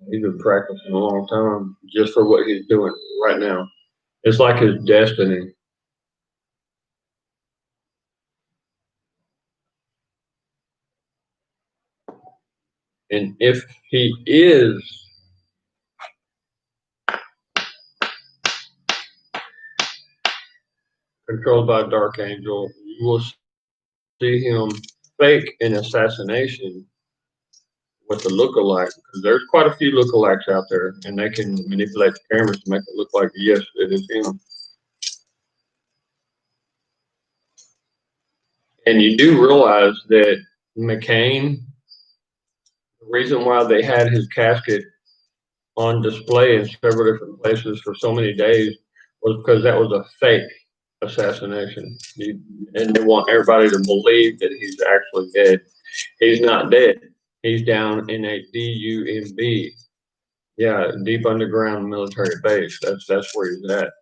he's been practicing a long time just for what he's doing right now. It's like his destiny. And if he is controlled by a dark angel, you will see him fake an assassination with a lookalike because there's quite a few lookalikes out there, and they can manipulate the cameras to make it look like yes, it is him. And you do realize that McCain, the reason why they had his casket on display in several different places for so many days was because that was a fake assassination. And they want everybody to believe that he's actually dead. He's not dead. He's down in a DUMB. Yeah, deep underground military base. That's where he's at.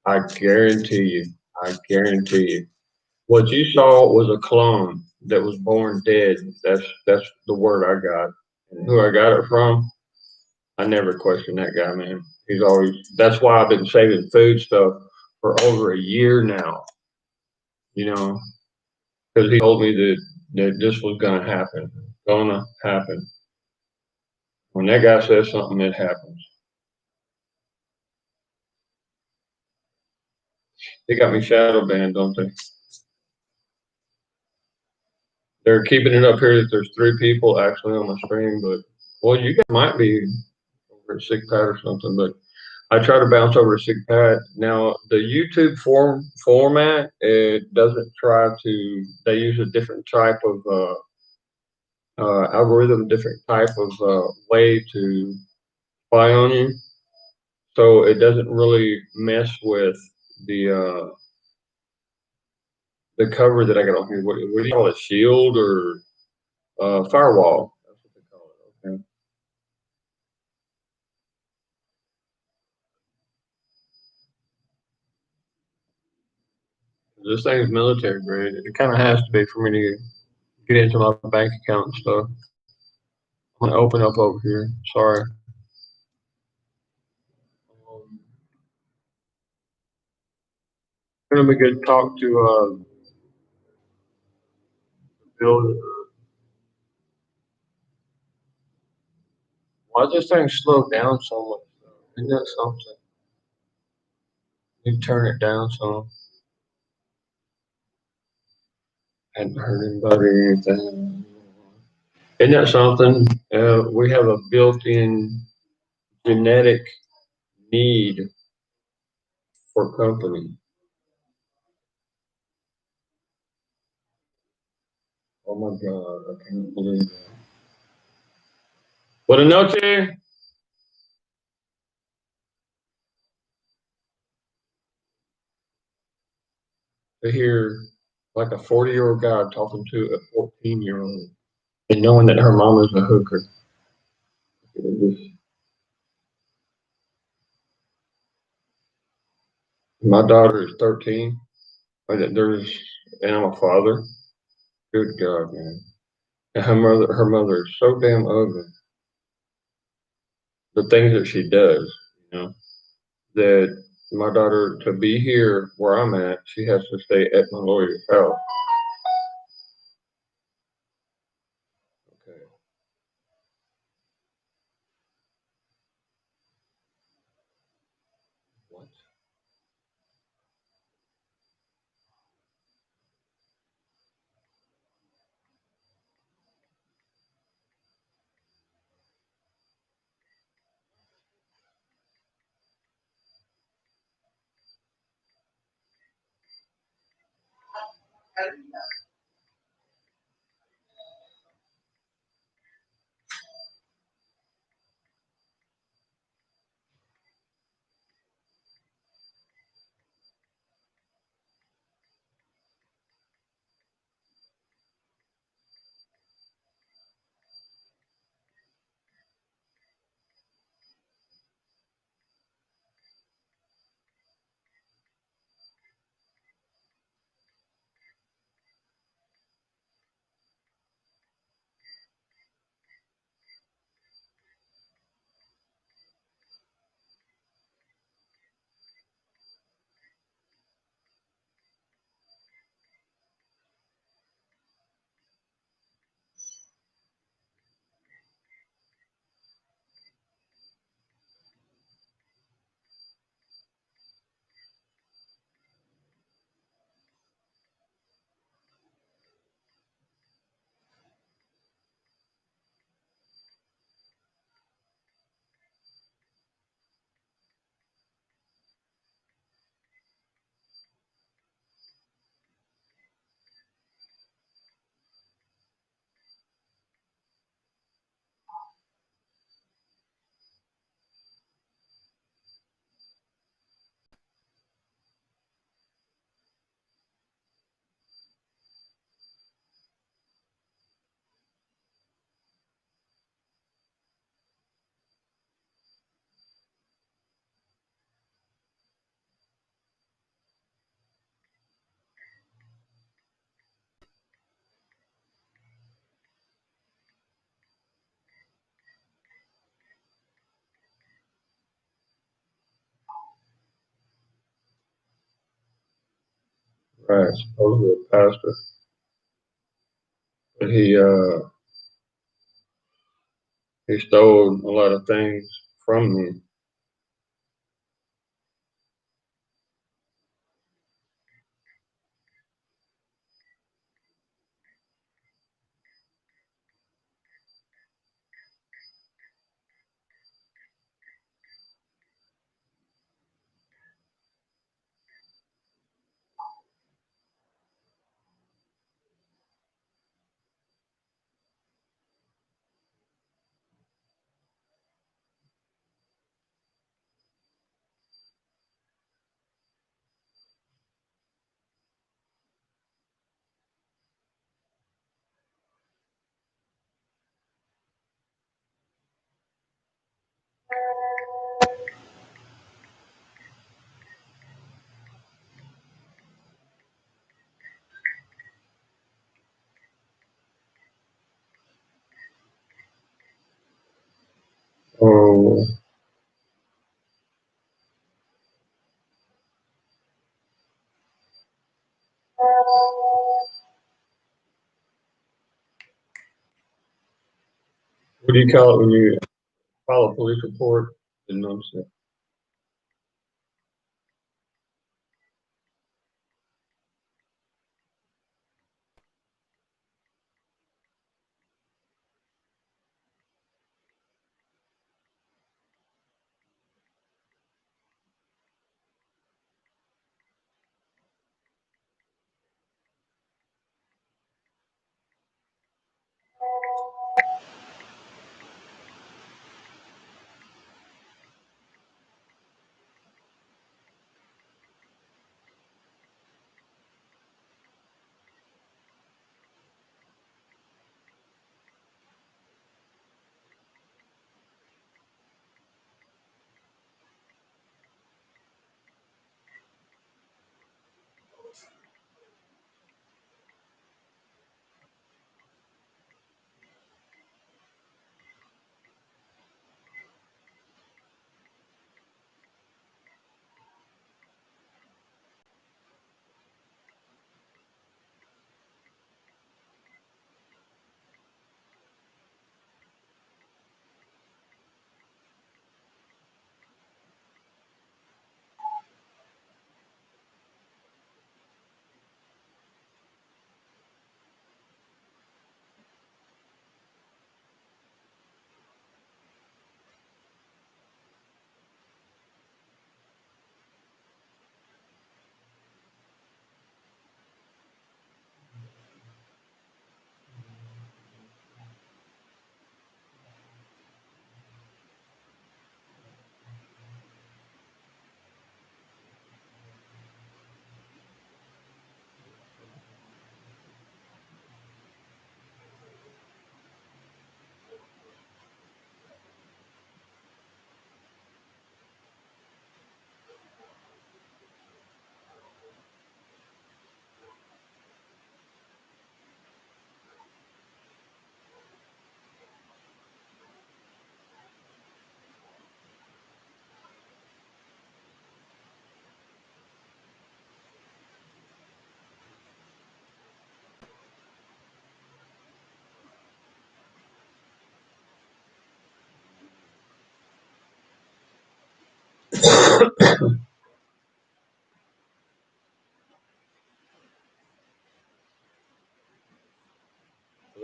I guarantee you. I guarantee you. What you saw was a clone that was born dead. That's the word I got. And who I got it from, I never questioned that guy, man. He's always. That's why I've been saving food stuff for over a year now. You know, because he told me that this was gonna happen. Gonna happen. When that guy says something, it happens. They got me shadow banned, don't they? They're keeping it up here that there's 3 people actually on my screen, but well, you guys might be over at Sick Pat or something, but I try to bounce over to Sick Pat. Now the YouTube format, it doesn't try to. They use a different type of algorithm, different type of way to spy on you. So it doesn't really mess with the uh, the cover that I got on here. What do you call it? Shield or firewall? That's what they call it. Okay. This thing's military grade. It kind of has to be for me to get into my bank account and stuff. I'm gonna open up over here. Sorry. It's gonna be good to talk to Bill. Why this thing slow down so much? Isn't that something? You turn it down some. Hadn't heard anybody or anything. Isn't that something? We have a built-in genetic need for company. Oh my God, I can't believe that. Buenas noches. to hear like a 40-year-old guy talking to a 14-year-old and knowing that her mom is a hooker. My daughter is 13. And I'm a father. Good God, man. And her mother is so damn ugly. The things that she does, you know, that my daughter, to be here where I'm at, she has to stay at my lawyer's house. Okay. What? Right, supposedly a pastor. But he stole a lot of things from me. Oh, what do you call it when you file a police report? Didn't notice it.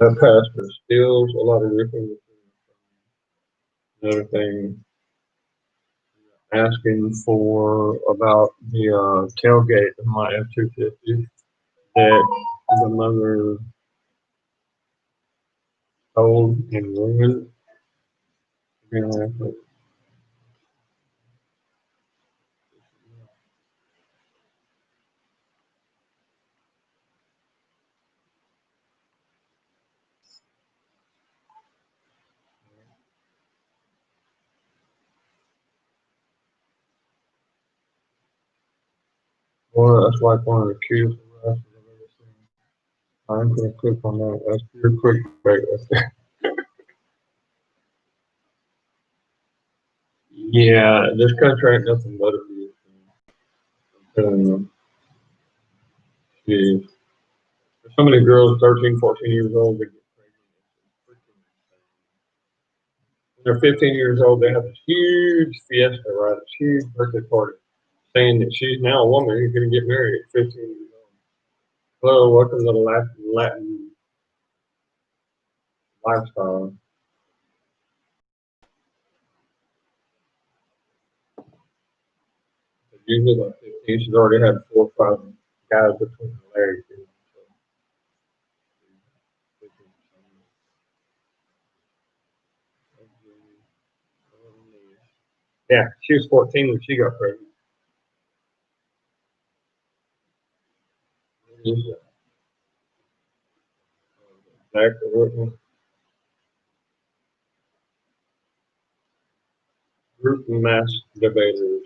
That pastor steals a lot of different. Another thing, asking for about the tailgate of my F-250 that the mother sold and ruined. Well, that's like one of the cutest harassers I've ever seen. I'm gonna click on that. That's pure clickbait right there. Yeah, this country ain't nothing but abuse. I'm telling you. Jeez. There's so many girls, 13, 14 years old, that get pregnant. When they're 15 years old, they have this huge fiesta, right? This huge birthday party, saying that she's now a woman who's going to get married at 15 years old. Hello, welcome to the Latin lifestyle. Usually by 15, she's already had 4 or 5 guys between her legs. You know, so. Yeah, she was 14 when she got pregnant. Exactly what group mass debaters.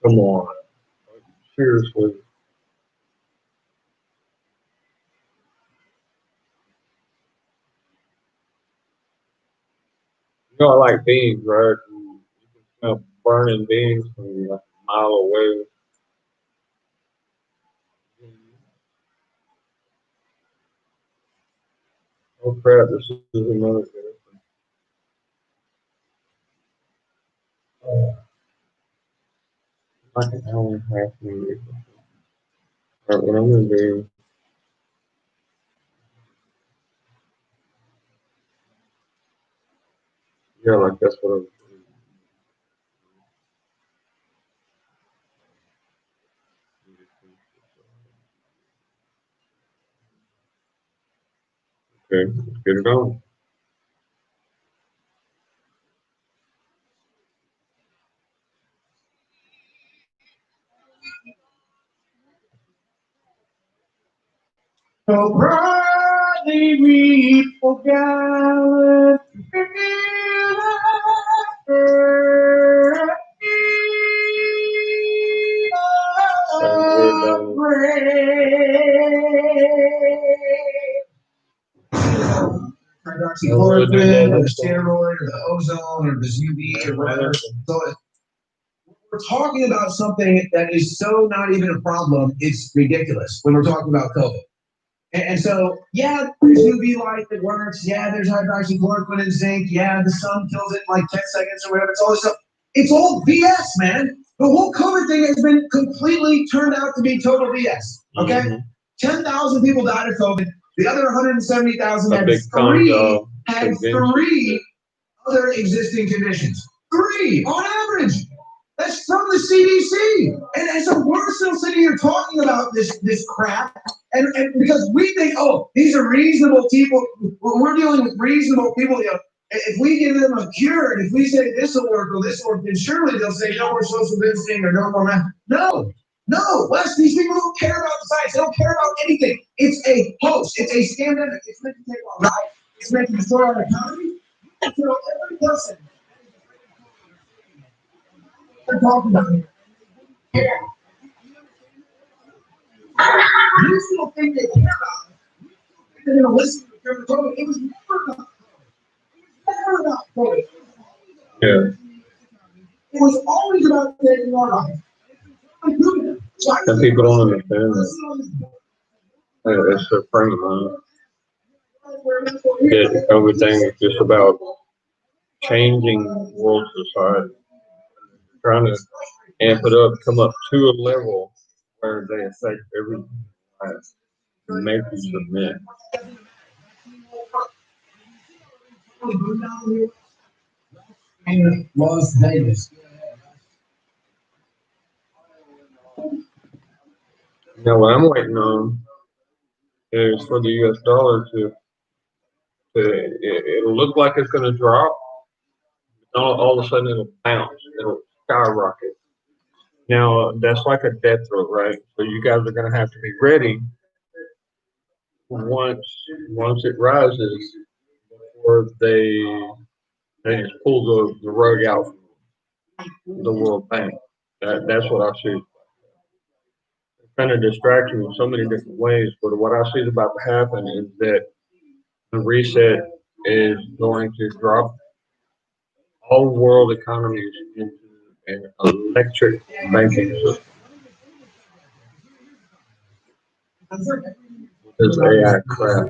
Come on, seriously. You know, I like beans, right? You can smell burning beans from like a mile away. Oh crap, this is another good one. Like an hour and a half maybe. Alright, what I'm gonna do, yeah, like that's what I'm okay, let's get it on. So proudly we forgot. Hydroxychloroquine or the steroid or the ozone or this UV or whatever. So we're talking about something that is so not even a problem, it's ridiculous when we're talking about COVID. And so, yeah, there's UV light that works. Yeah, there's hydroxychloroquine and zinc. Yeah, the sun kills it in like 10 seconds or whatever. It's all this stuff. It's all BS, man. The whole COVID thing has been completely turned out to be total BS. Okay? 10,000 people died of COVID. The other 170,000 had three other existing conditions. 3 on average. That's from the CDC. And so we're still sitting here talking about this crap. And because we think, oh, these are reasonable people. We're dealing with reasonable people. You know, if we give them a cure and if we say this will work or this will work, then surely they'll say no more social distancing or no more mask. No, Wes, these people don't care about the science. They don't care about anything. It's a hoax. It's a scandemic. It's meant to take our life. It's meant to destroy our economy. So every person they're talking about here. Yeah. You still think they care about it. They're going to listen to the COVID. It was never about COVID. It was never about COVID. Yeah. It was always about taking our life. Some people don't understand that. It's a friend of mine. That everything is just about changing world society, trying to amp it up, come up to a level where they affect every life and make you submit. Las Vegas. Now, what I'm waiting on is for the U.S. dollar it'll look like it's going to drop. All of a sudden, it'll bounce. It'll skyrocket. Now, that's like a death throat, right? So you guys are going to have to be ready once once it rises before they just pull the rug out from the World Bank. That's what I see. It's kind of distracting in so many different ways, but what I see is about to happen is that the reset is going to drop all world economies into an electric banking system. This AI crap.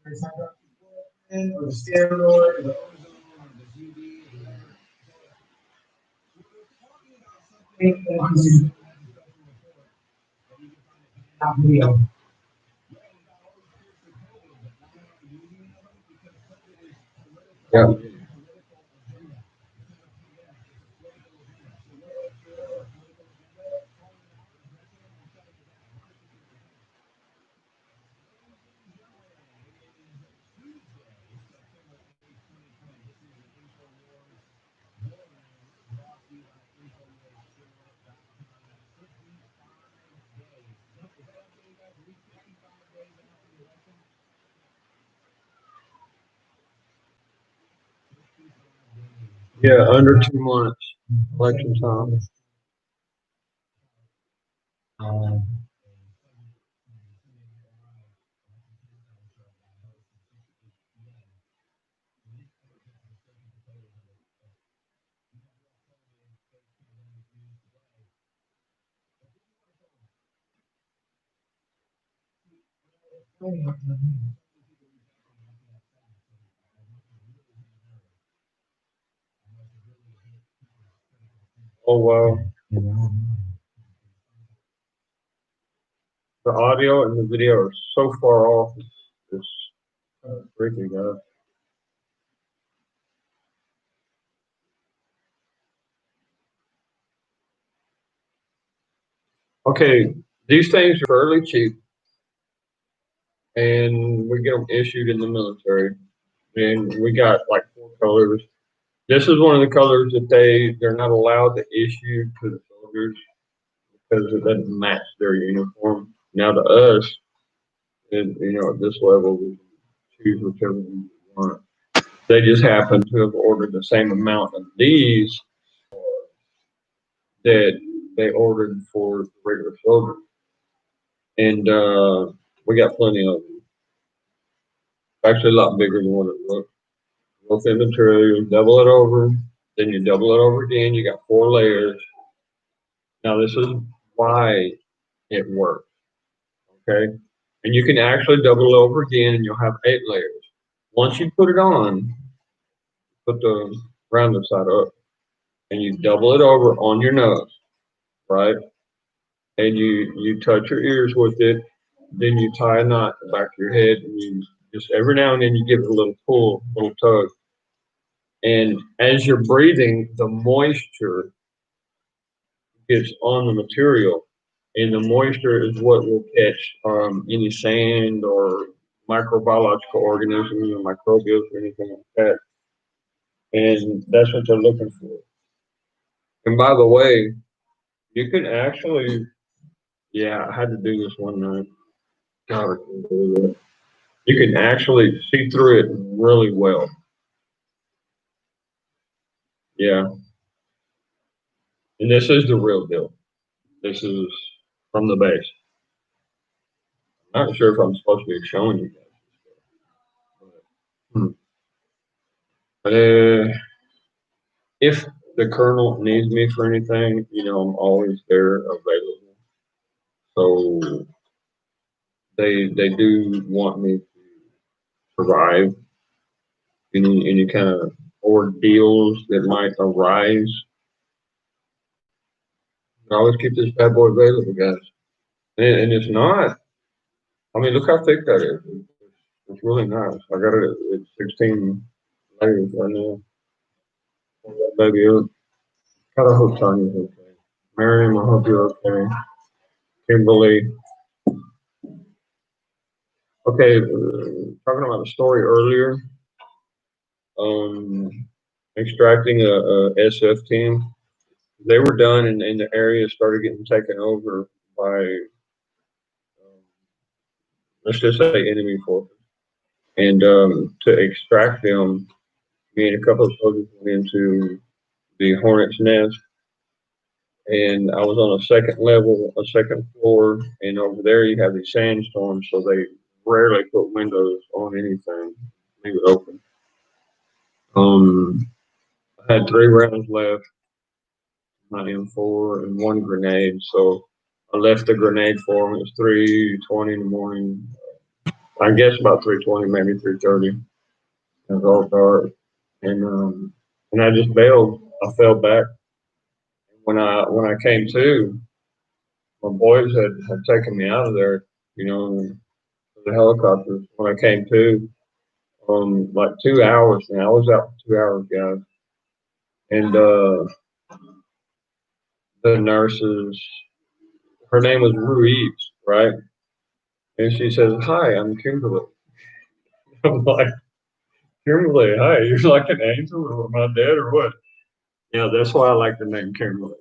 Or the steroid, or the ozone, or the UV, or Yeah. Yeah, under 2 months, election time. um, Oh wow, you know, the audio and the video are so far off. It's freaky, guys. Okay, these things are fairly cheap, and we get them issued in the military. And we got like 4 colors. This is one of the colors that they're not allowed to issue to the soldiers because it doesn't match their uniform. Now to us, and at this level, we can choose whichever one we want. They just happen to have ordered the same amount of these that they ordered for the regular soldiers, and we got plenty of them. Actually, a lot bigger than what it looks. Look in the material, double it over, then you double it over again. You got 4 layers. Now this is why it works. Okay, and you can actually double it over again, and you'll have 8 layers. Once you put it on, put the rounded side up, and you double it over on your nose, right? And you touch your ears with it. Then you tie a knot in the back of your head, and you just every now and then you give it a little pull, little tug. And as you're breathing, the moisture gets on the material, and the moisture is what will catch any sand or microbiological organisms or microbials or anything like that. And that's what they're looking for. And by the way, you can actually, yeah, I had to do this one night. God, I can't believe it. You can actually see through it really well. Yeah, and this is the real deal. This is from the base. I'm not sure if I'm supposed to be showing you guys. Hmm. But if the colonel needs me for anything, I'm always there available. So they do want me to survive any kind of ordeals that might arise. I always keep this bad boy available, guys. And it's not. I mean, look how thick that is. It's really nice. I got it at 16 layers right now. Baby, gotta hope Tanya's okay. Miriam, I hope you're okay. Kimberly. Okay, talking about a story earlier. Um, extracting a SF team. They were done, and the area started getting taken over by, let's just say, enemy forces. And to extract them, me and a couple of soldiers went into the Hornet's Nest, and I was on a second level, a second floor, and over there you have these sandstorms, so they rarely put windows on anything, leave it open. I had 3 rounds left, my M4, and 1 grenade, so I left the grenade for them. It was 3:20 in the morning. I guess about 3:20, maybe 3:30. It was all dark, and I just bailed. I fell back. When I came to, my boys had taken me out of there, the helicopters. When I came to, like 2 hours now, I was out for 2 hours, guys, and the nurses, her name was Ruiz, right? And she says, "Hi, I'm Kimberly." I'm like, "Kimberly, hi, you're like an angel, or am I dead, or what?" Yeah, that's why I like the name Kimberly.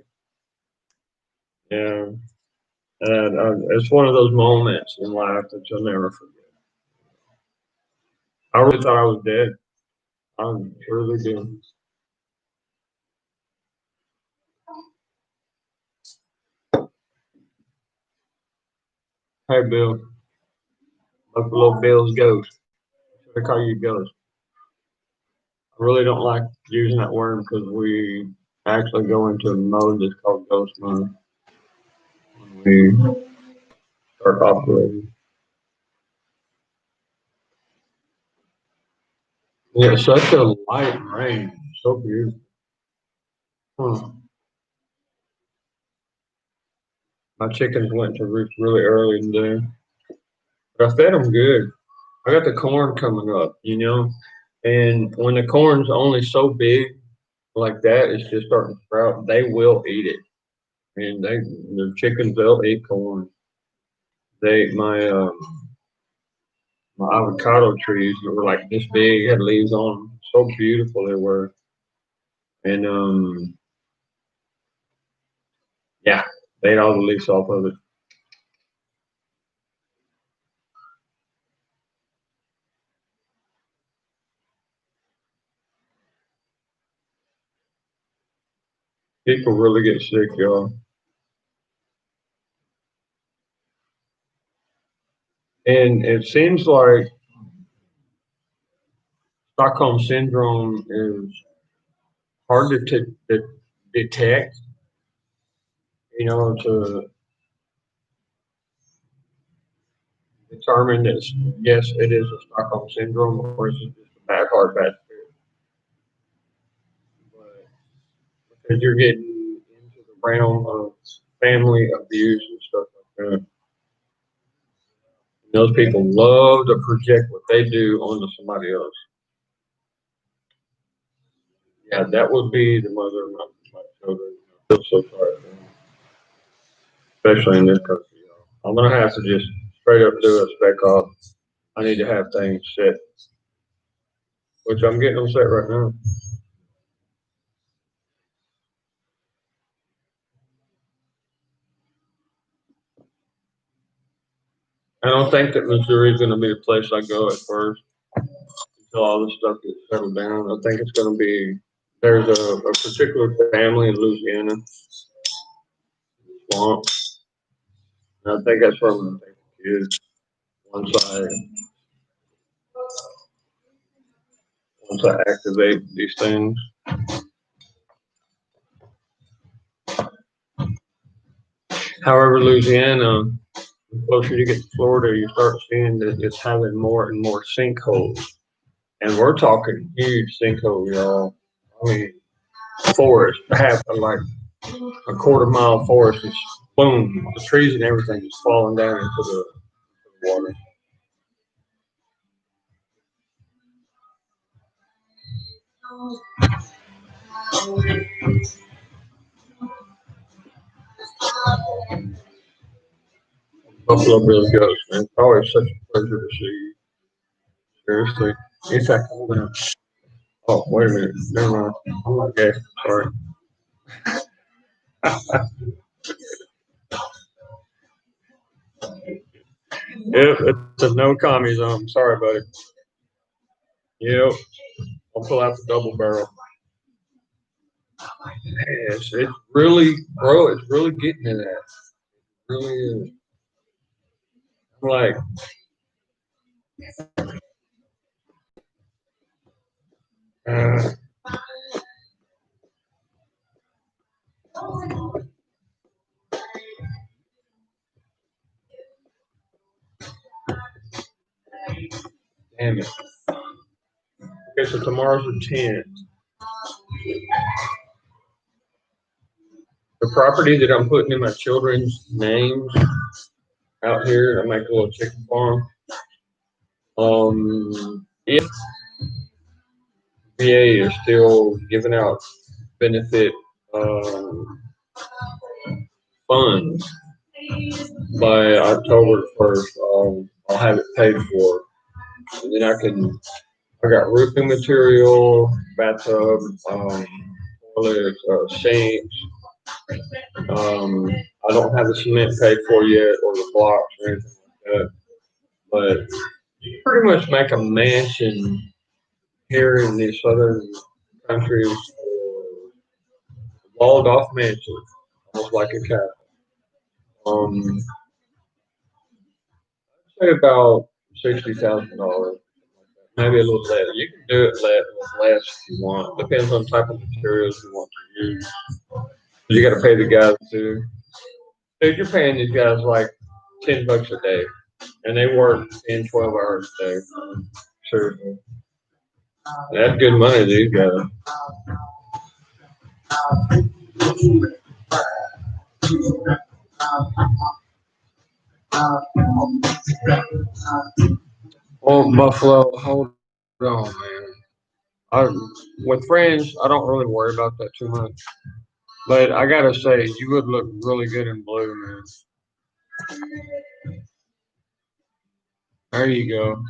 Yeah, and it's one of those moments in life that you'll never forget. I really thought I was dead. I truly did. Hey, Bill, Buffalo Bill's ghost. Should I call you Ghost? I really don't like using that word because we actually go into a mode that's called ghost mode when we start operating. Yeah, it's such a light rain. So beautiful. Huh. My chickens went to roost really early today, but I fed them good. I got the corn coming up. And when the corn's only so big like that, it's just starting to sprout. They will eat it, and the chickens they'll eat corn. My avocado trees that were like this big, had leaves on them. So beautiful they were. And yeah, they ate all the leaves off of it. People really get sick, y'all. And it seems like Stockholm syndrome is hard to detect, to determine that yes, it is a Stockholm syndrome, or is it just a bad heart, bad spirit? But because you're getting into the realm of family abuse and stuff like that, those people love to project what they do onto somebody else. Yeah, that would be the mother of my children. I feel so sorry for them, especially in this country. I'm gonna have to just straight up do a spec off. I need to have things set, which I'm getting them set right now. I don't think that Missouri is going to be the place I go at first until all this stuff gets settled down. I think it's going to be there's a particular family in Louisiana, swamp, and I think that's where I'm going to take the kids once I activate these things. However, Louisiana the closer you get to Florida, you start seeing that it's having more and more sinkholes. And we're talking huge sinkholes, y'all. I mean, forest, half of like a quarter-mile forest is boom, the trees and everything is falling down into the water. Buffalo Bills goes, man. It's always such a pleasure to see you. Seriously. In fact, hold on. Oh, wait a minute. Never mind. I'm not gay. Sorry. Yep, it's a no commie zone. Sorry, buddy. Yep. I'll pull out the double barrel. It's really, bro, it's really getting to that. It really is. I'm like, uh, damn it. Okay, so tomorrow's the 10th. The property that I'm putting in my children's names out here, I make a little chicken farm. If VA is still giving out benefit um, funds by October 1st, I'll have it paid for. And then I got roofing material, bathtub, toilet, sinks. I don't have the cement paid for yet or the blocks or anything like that. But you pretty much make a mansion here in the southern countries, walled off mansion, almost like a castle. Um, say about $60,000, maybe a little less. You can do it less if you want. Depends on the type of materials you want to use. You got to pay the guys too. Dude, you're paying these guys like $10 a day, and they work 10, 12 hours a day. Seriously, that's good money to these guys. Oh, Buffalo, hold on, man. I, with friends, I don't really worry about that too much. But I gotta say, you would look really good in blue, man. There you go.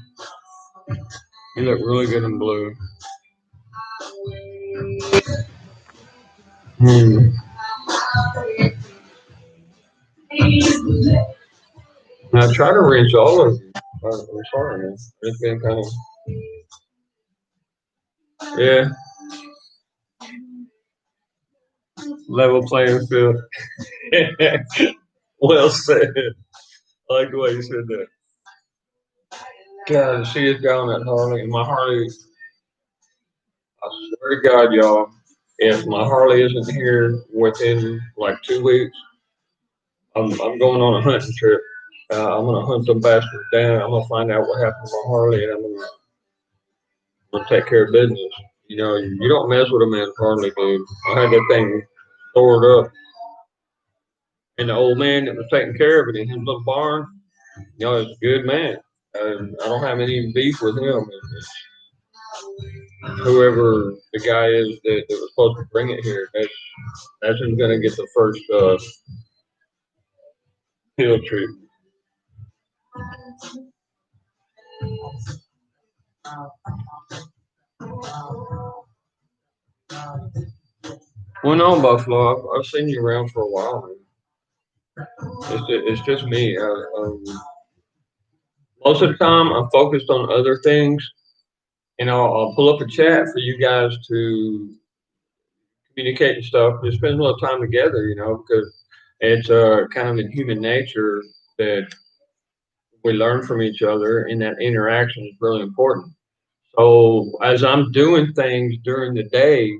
You look really good in blue. Hmm. Now try to reach all of you. I'm sorry, man. It's been kind of yeah, level playing field. Well said. I like the way you said that. God, she is down that Harley, and my Harley. I swear to God, y'all, if my Harley isn't here within like 2 weeks, I'm going on a hunting trip. I'm gonna hunt them bastards down. I'm gonna find out what happened to my Harley, and I'm gonna take care of business. You know, you don't mess with a man's Harley, dude. I had that thing stored up, and the old man that was taking care of it in his little barn, you know, is a good man. I don't have any beef with him. Whoever the guy is that was supposed to bring it here, that's who's gonna get the first field trip. Well, no, Buffalo. I've seen you around for a while, man. It's just me. Most of the time, I'm focused on other things, and I'll pull up a chat for you guys to communicate and stuff. Just spend a little time together, you know, because it's kind of in human nature that we learn from each other, and that interaction is really important. So as I'm doing things during the day,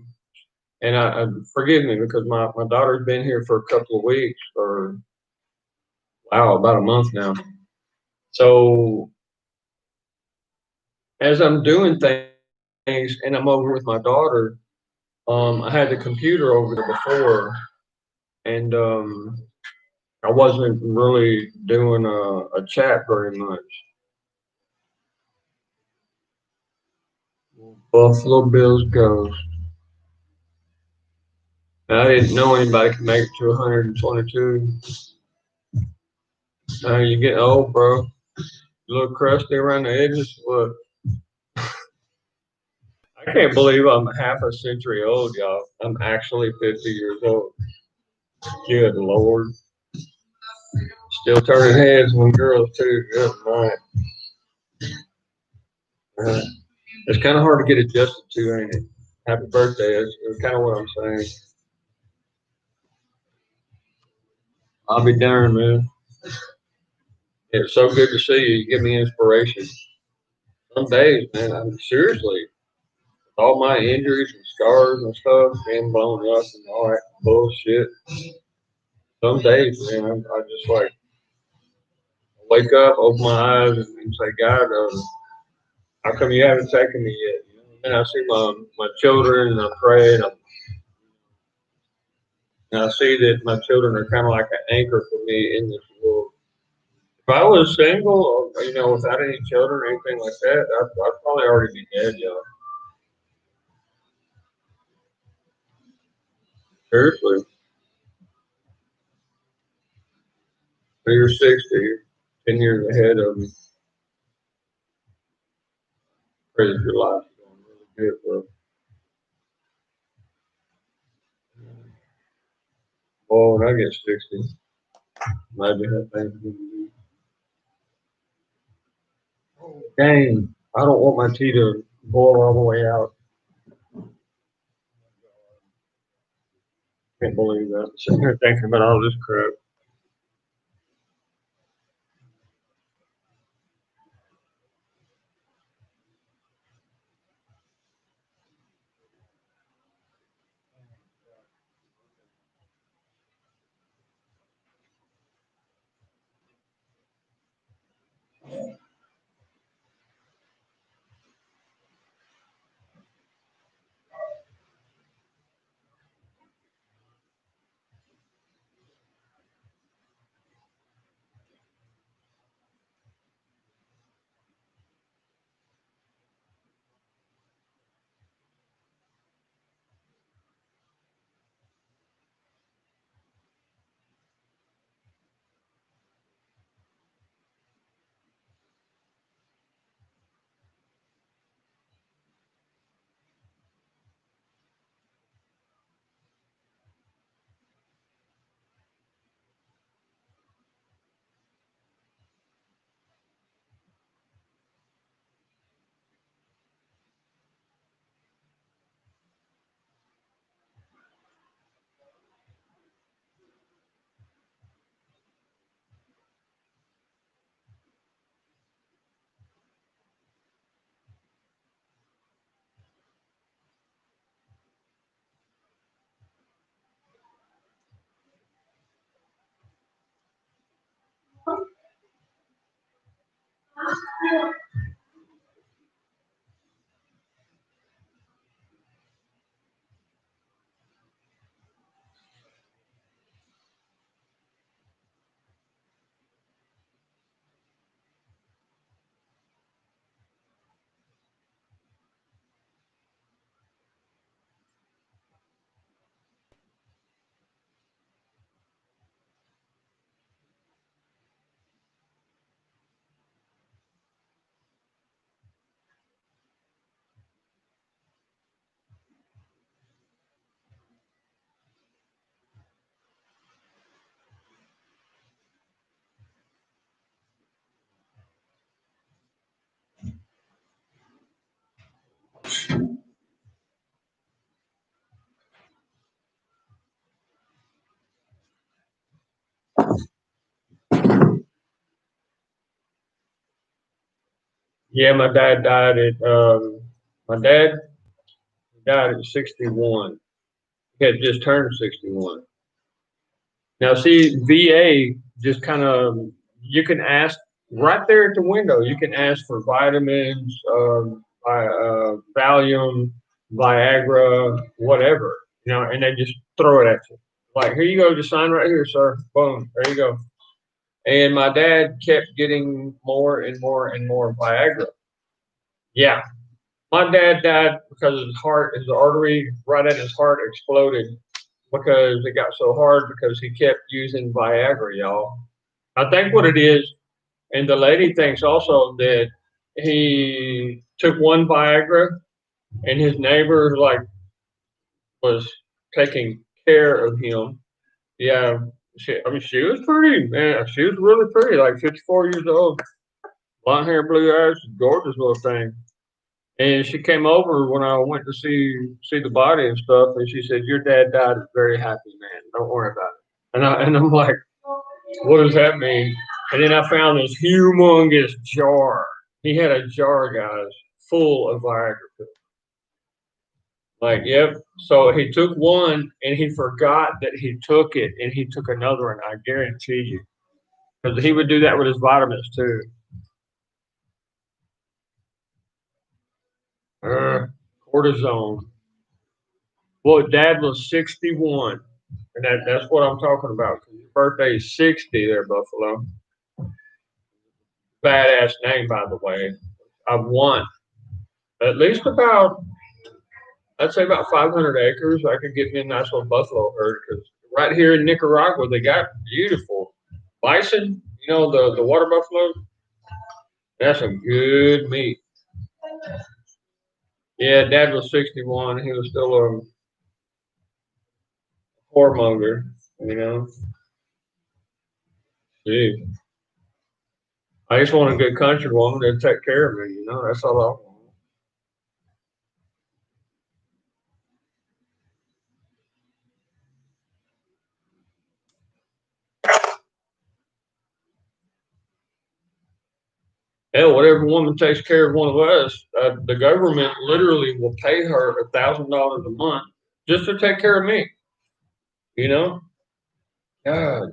and I forgive me because my daughter's been here for a couple of weeks or Wow, about a month now. So as I'm doing things and I'm over with my daughter, I had the computer over there before, and I wasn't really doing a chat very much. Buffalo Bills goes. I didn't know anybody could make it to 122. Now you get old, bro. A little crusty around the edges. Look, I can't believe I'm half a century old, y'all. I'm actually 50 years old. Good Lord. Still turning heads when girls, too. Good night. It's kind of hard to get adjusted to, ain't it? Happy birthday. Is kind of what I'm saying. I'll be darned, man. It's so good to see you. You give me inspiration. Some days, man, I'm seriously, all my injuries and scars and stuff, being blown up and all that bullshit. Some days, man, I just like wake up, open my eyes, and say, God, how come you haven't taken me yet? You know? And I see my children, and I pray, and I see that my children are kind of like an anchor for me in this world. If I was single, or, without any children or anything like that, I'd probably already be dead, y'all. Seriously. But you're 60, you're 10 years ahead of me. Pray that your life's going really good, bro. Oh, when I get 60, imagine how things are going to be. Dang, I don't want my tea to boil all the way out. Can't believe that. Sitting here thinking about all this crap. Yeah, my dad died at 61. He had just turned 61. Now, see, VA just kind of, you can ask right there at the window. You can ask for vitamins, Valium, Viagra, whatever, and they just throw it at you. Like, here you go, just sign right here, sir. Boom, there you go. And my dad kept getting more and more and more Viagra. Yeah, my dad died because his artery right at his heart exploded because it got so hard because he kept using Viagra, y'all. I think what it is, and the lady thinks also that he took one Viagra and his neighbor like was taking care of him. Yeah, I mean, she was pretty, man. She was really pretty, like 54 years old, blonde hair, blue eyes, gorgeous little thing. And she came over when I went to see the body and stuff, and she said, "Your dad died a very happy man. Don't worry about it." And I'm like, "What does that mean?" And then I found this humongous jar. He had a jar, guys, full of Viagra pills. Like, yep. So he took one and he forgot that he took it, and he took another one. I guarantee you, because he would do that with his vitamins too. Uh, Cortisone. Well, Dad was 61. And that's what I'm talking about. His birthday is 60 there, Buffalo. Badass name, by the way. I've won at least about, I'd say about 500 acres. I could get me a nice little buffalo herd because right here in Nicaragua, they got beautiful bison, the water buffalo. That's some good meat. Yeah, Dad was 61. He was still a whoremonger, you know. Gee. I just want a good country woman to take care of me, That's all I want. Hell, whatever woman takes care of one of us, the government literally will pay her $1,000 a month just to take care of me. You know, God,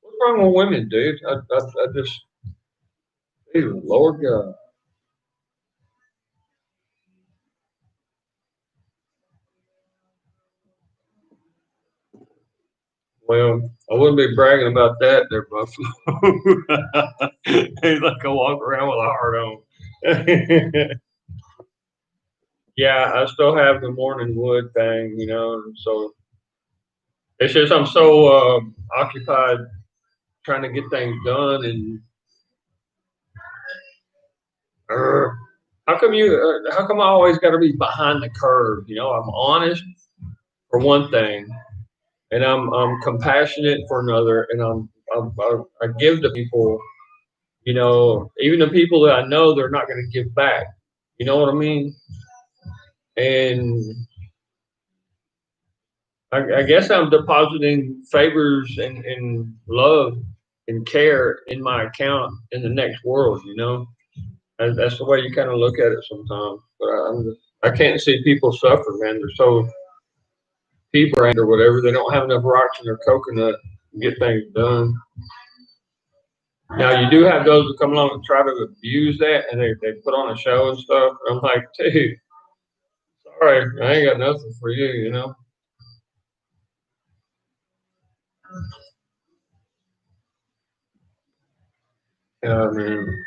what's wrong with women, dude? I just, dude, Lord God. Well, I wouldn't be bragging about that, there, Buffalo. He's like I walk around with a heart on. Yeah, I still have the morning wood thing, so it's just I'm so occupied trying to get things done and uh, how come I always got to be behind the curve? I'm honest for one thing, and I'm compassionate for another, and I give to people, even the people that I know they're not going to give back. You know what I mean? And I guess I'm depositing favors and love and care in my account in the next world. That's the way you kind of look at it sometimes. But I can't see people suffer, man. They're so pea brain or whatever. They don't have enough rocks in their coconut to get things done. Now you do have those that come along and try to abuse that, and they put on a show and stuff. I'm like, dude, sorry, I ain't got nothing for you. Yeah, man.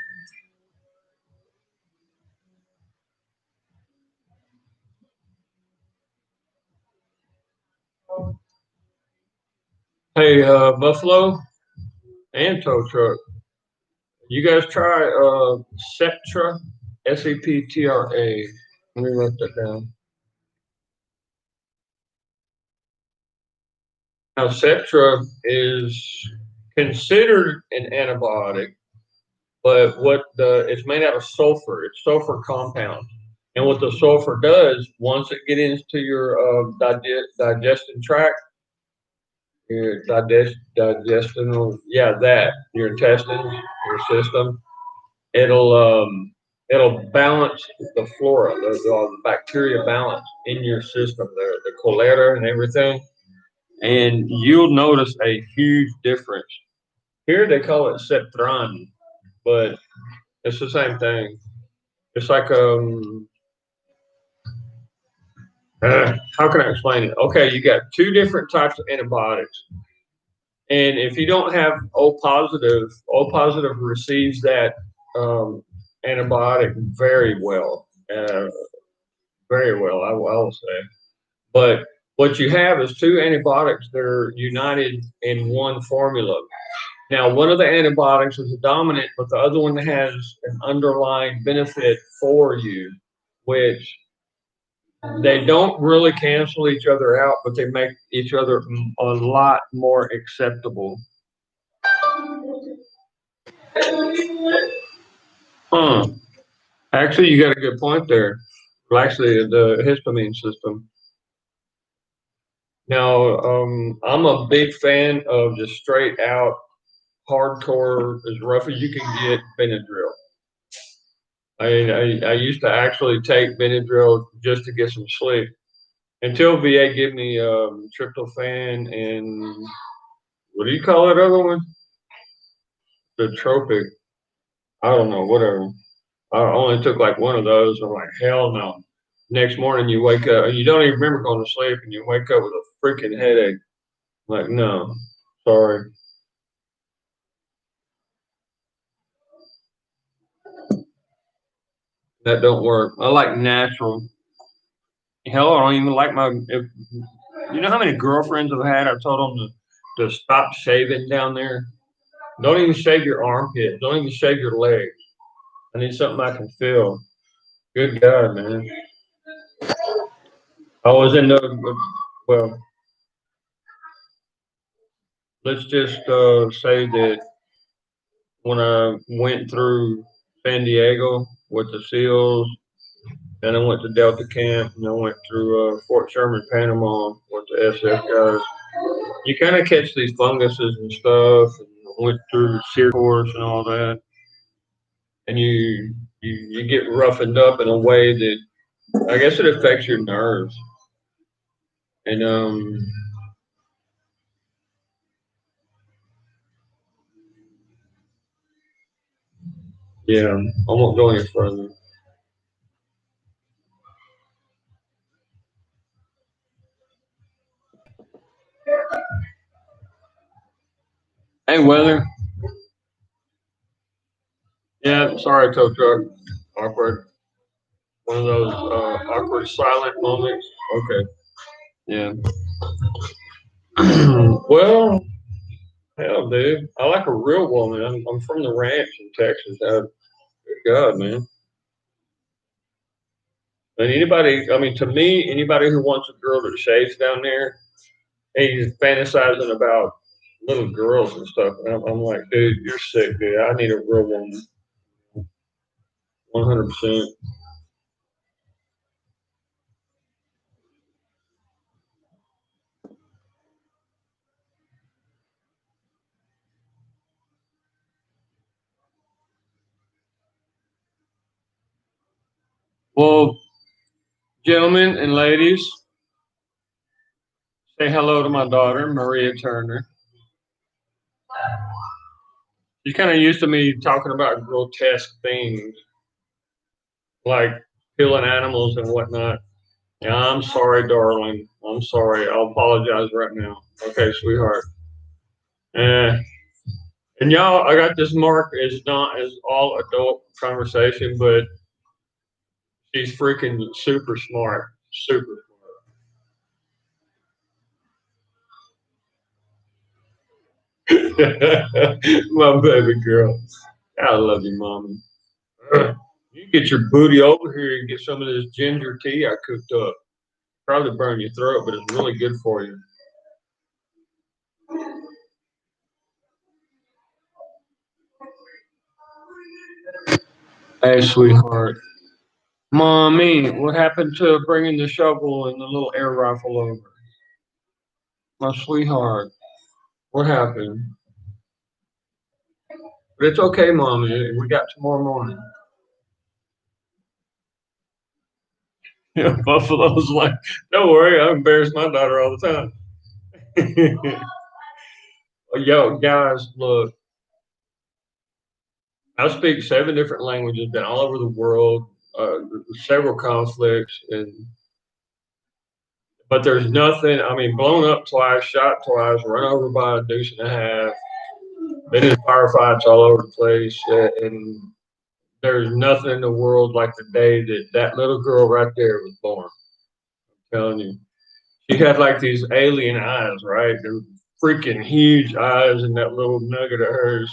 Hey, Buffalo and tow truck. You guys try Septra, Septra. Let me write that down. Now, Septra is considered an antibiotic, but it's made out of sulfur. It's sulfur compound, and what the sulfur does once it gets into your digestion tract, your digestional, yeah, that your intestines, your system, it'll it'll balance the flora, the bacteria balance in your system, the cholera and everything. and you'll notice a huge difference. Here they call it Septran, but it's the same thing. It's like how can I explain it? Okay, you got two different types of antibiotics, and if you don't have O positive receives that um, antibiotic very well, very well. I will say. But what you have is two antibiotics that are united in one formula. Now, one of the antibiotics is a dominant, but the other one has an underlying benefit for you, which they don't really cancel each other out, but they make each other a lot more acceptable. Huh. Actually, you got a good point there. Well, actually, the histamine system. Now, I'm a big fan of just straight out hardcore, as rough as you can get Benadryl. I used to actually take Benadryl just to get some sleep until VA gave me tryptophan and what do you call that other one? The tropic. I don't know, whatever. I only took like one of those. I'm like, hell no. Next morning you wake up and you don't even remember going to sleep and you wake up with a freaking headache. I'm like, no, sorry. That don't work. I like natural. Hell, I don't even like you know how many girlfriends I've had? I told them to stop shaving down there. Don't even shave your armpit. Don't even shave your legs. I need something I can feel. Good God, man. I was in the, well, let's just say that when I went through San Diego with the SEALs, and I went to Delta Camp, and I went through Fort Sherman, Panama with the SF guys. You kind of catch these funguses and stuff, and went through SEER course and all that, and you get roughened up in a way that I guess it affects your nerves. And yeah, I won't go any further. Hey, weather. Yeah, sorry, tow truck. Awkward. One of those awkward silent moments. Okay. Yeah. Well, hell, dude. I like a real woman. I'm from the ranch in Texas. Good God, man. And anybody, I mean, to me, anybody who wants a girl that shaves down there, he's fantasizing about little girls and stuff. And I'm like, dude, you're sick, dude. I need a real woman. 100%. Well, gentlemen and ladies, say hello to my daughter, Maria Turner. She's kind of used to me talking about grotesque things like killing animals and whatnot. Yeah, I'm sorry, darling. I'm sorry. I'll apologize right now. Okay, sweetheart. Eh. And y'all, I got this mark is not as all adult conversation, but she's freaking super smart. Super smart. My baby girl. I love you, mommy. You get your booty over here and get some of this ginger tea I cooked up. Probably burn your throat, but it's really good for you. Hey, sweetheart. Mommy, what happened to bringing the shovel and the little air rifle over? My sweetheart, what happened? But it's okay, Mommy. We got tomorrow morning. Yeah, Buffalo's like, don't worry, I embarrass my daughter all the time. Yo, guys, look, I speak 7 different languages, been all over the world, several conflicts, and but there's nothing. I mean, blown up twice, shot twice, run over by a deuce and a half, been in firefights all over the place, and there's nothing in the world like the day that that little girl right there was born. I'm telling you, she had like these alien eyes, right? They're freaking huge eyes, and that little nugget of hers.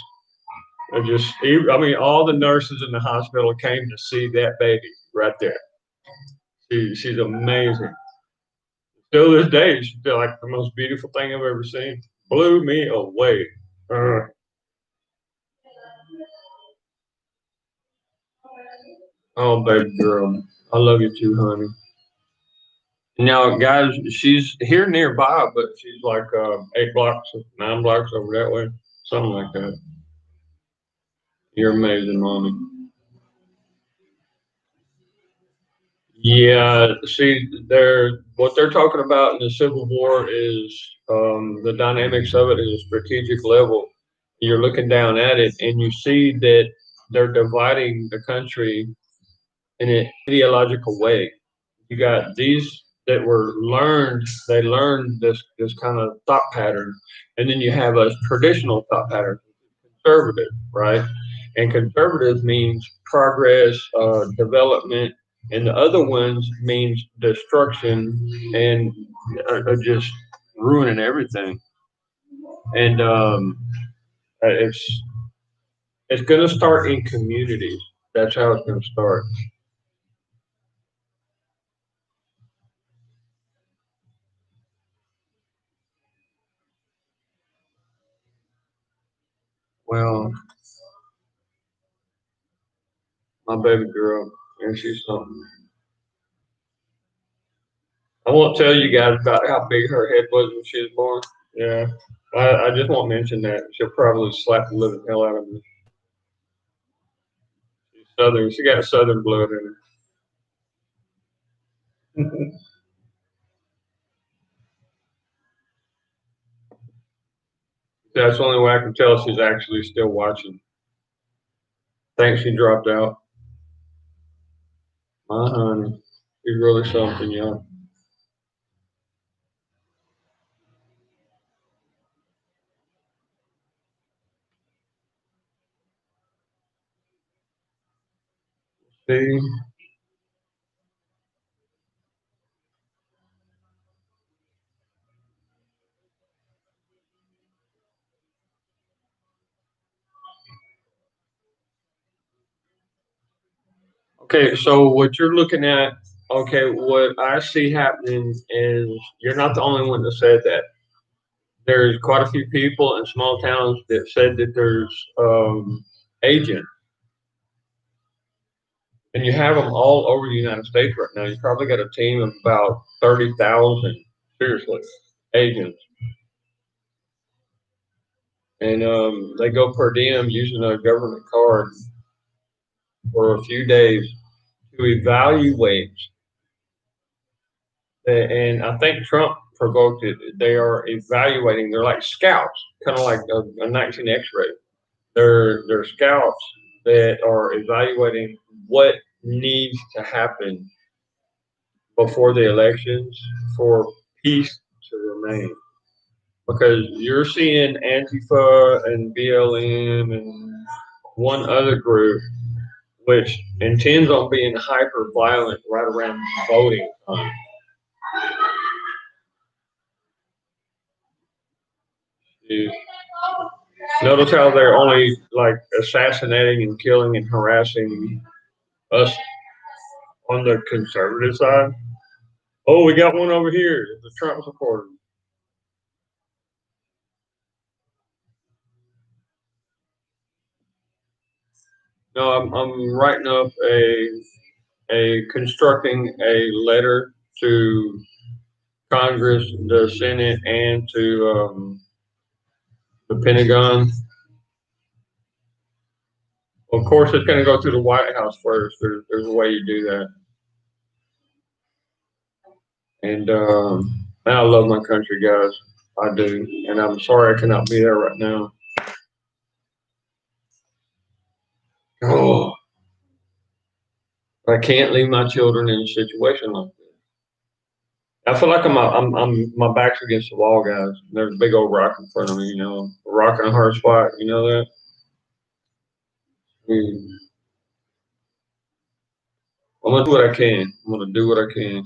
I just, I mean, all the nurses in the hospital came to see that baby right there. She's amazing. Still this day, she's still like the most beautiful thing I've ever seen. Blew me away. Uh, oh, baby girl. I love you too, honey. Now, guys, she's here nearby, but she's like 8 blocks, 9 blocks over that way. Something like that. You're amazing, mommy. Yeah, see, they're what they're talking about in the Civil War is the dynamics of it is a strategic level. You're looking down at it, and you see that they're dividing the country in an ideological way. You got these that were learned; they learned this kind of thought pattern, and then you have a traditional thought pattern, conservative, right? And conservative means progress, development, and the other ones means destruction and just ruining everything. And it's going to start in communities. That's how it's going to start. Well, my baby girl, and she's something. I won't tell you guys about how big her head was when she was born. Yeah, I just won't mention that. She'll probably slap the living hell out of me. She's southern. She got southern blood in her. That's the only way I can tell she's actually still watching. Thanks, she dropped out. My honey, she's really something, y'all. See, okay, so what you're looking at, okay, what I see happening is you're not the only one that said that. There's quite a few people in small towns that said that there's agents, and you have them all over the United States right now. You probably got a team of about 30,000, seriously, agents. And they go per diem using a government card for a few days to evaluate. And I think Trump provoked it. They are evaluating. They're like scouts, kind of like a 19 X-ray. They're scouts that are evaluating what needs to happen before the elections for peace to remain. Because you're seeing Antifa and BLM and one other group which intends on being hyper violent right around voting time. You notice how they're only like assassinating and killing and harassing us on the conservative side. Oh, we got one over here, the Trump supporter. No, I'm writing up a constructing a letter to Congress, the Senate, and to the Pentagon. Of course, it's going to go through the White House first. There's a way you do that. And man, I love my country, guys. I do, and I'm sorry I cannot be there right now. Oh, I can't leave my children in a situation like this. I feel like my back's against the wall, guys. There's a big old rock in front of me, a rock in a hard spot. You know that? Mm. I'm gonna do what I can. I'm gonna do what I can.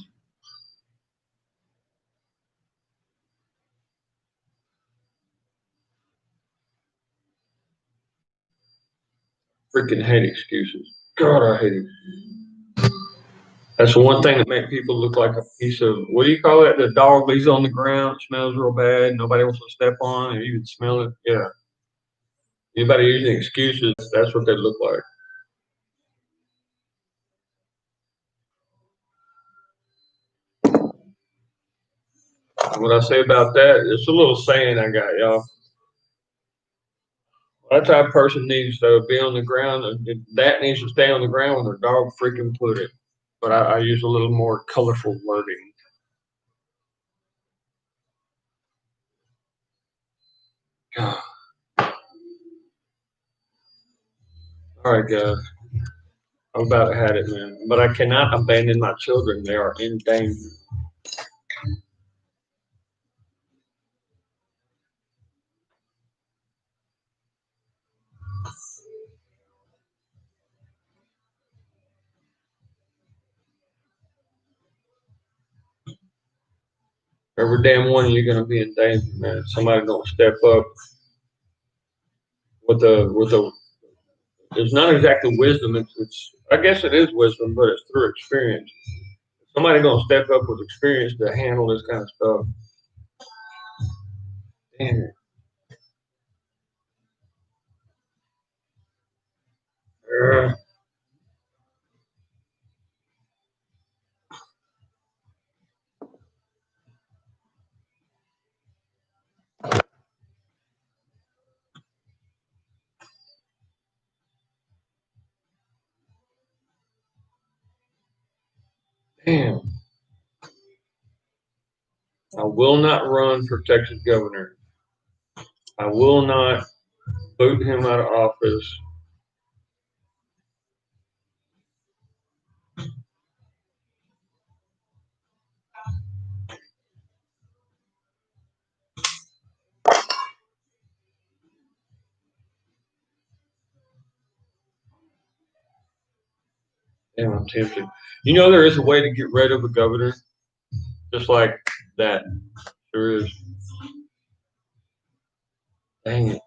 Freaking hate excuses. God, I hate it. That's the one thing that makes people look like a piece of, what do you call it? The dog leaves on the ground, smells real bad, nobody wants to step on it, you can smell it. Yeah. Anybody using excuses, that's what they look like. What I say about that, it's a little saying I got, y'all. That type of person needs to be on the ground. That needs to stay on the ground where their dog freaking put it. But I use a little more colorful wording. All right, guys. I'm about to have it, man. But I cannot abandon my children. They are in danger. Every damn one of you are gonna be in danger, man. Somebody's gonna step up with a. It's not exactly wisdom. It's I guess it is wisdom, but it's through experience. Somebody's gonna step up with experience to handle this kind of stuff. Damn it. Damn. I will not run for Texas governor. I will not boot him out of office. Damn, I'm tempted. You know, there is a way to get rid of a governor, just like that. There is. Dang it.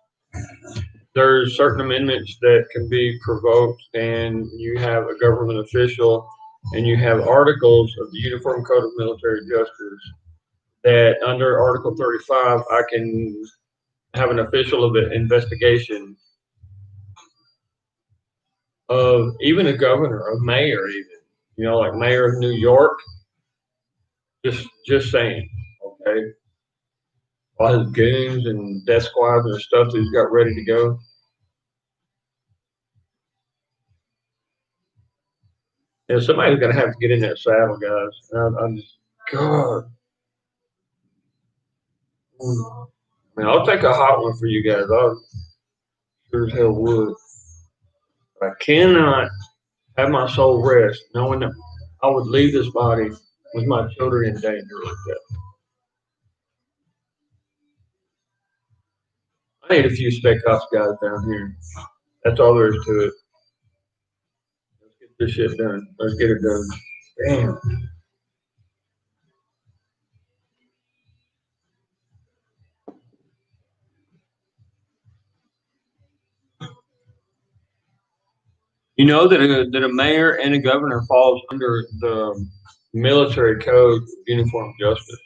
There's certain amendments that can be provoked, and you have a government official, and you have articles of the Uniform Code of Military Justice that under Article 35, I can have an official of investigation of even a governor, a mayor, even like mayor of New York. Just saying, okay. All his goons and death squads and stuff that he's got ready to go. Yeah, somebody's gonna have to get in that saddle, guys. I'm just, God. I mean, I'll take a hot one for you guys. I sure as hell would. But I cannot have my soul rest knowing that I would leave this body with my children in danger like that. I need a few spec ops guys down here. That's all there is to it. Let's get this shit done. Let's get it done. Damn. You know that a mayor and a governor falls under the military code uniform justice.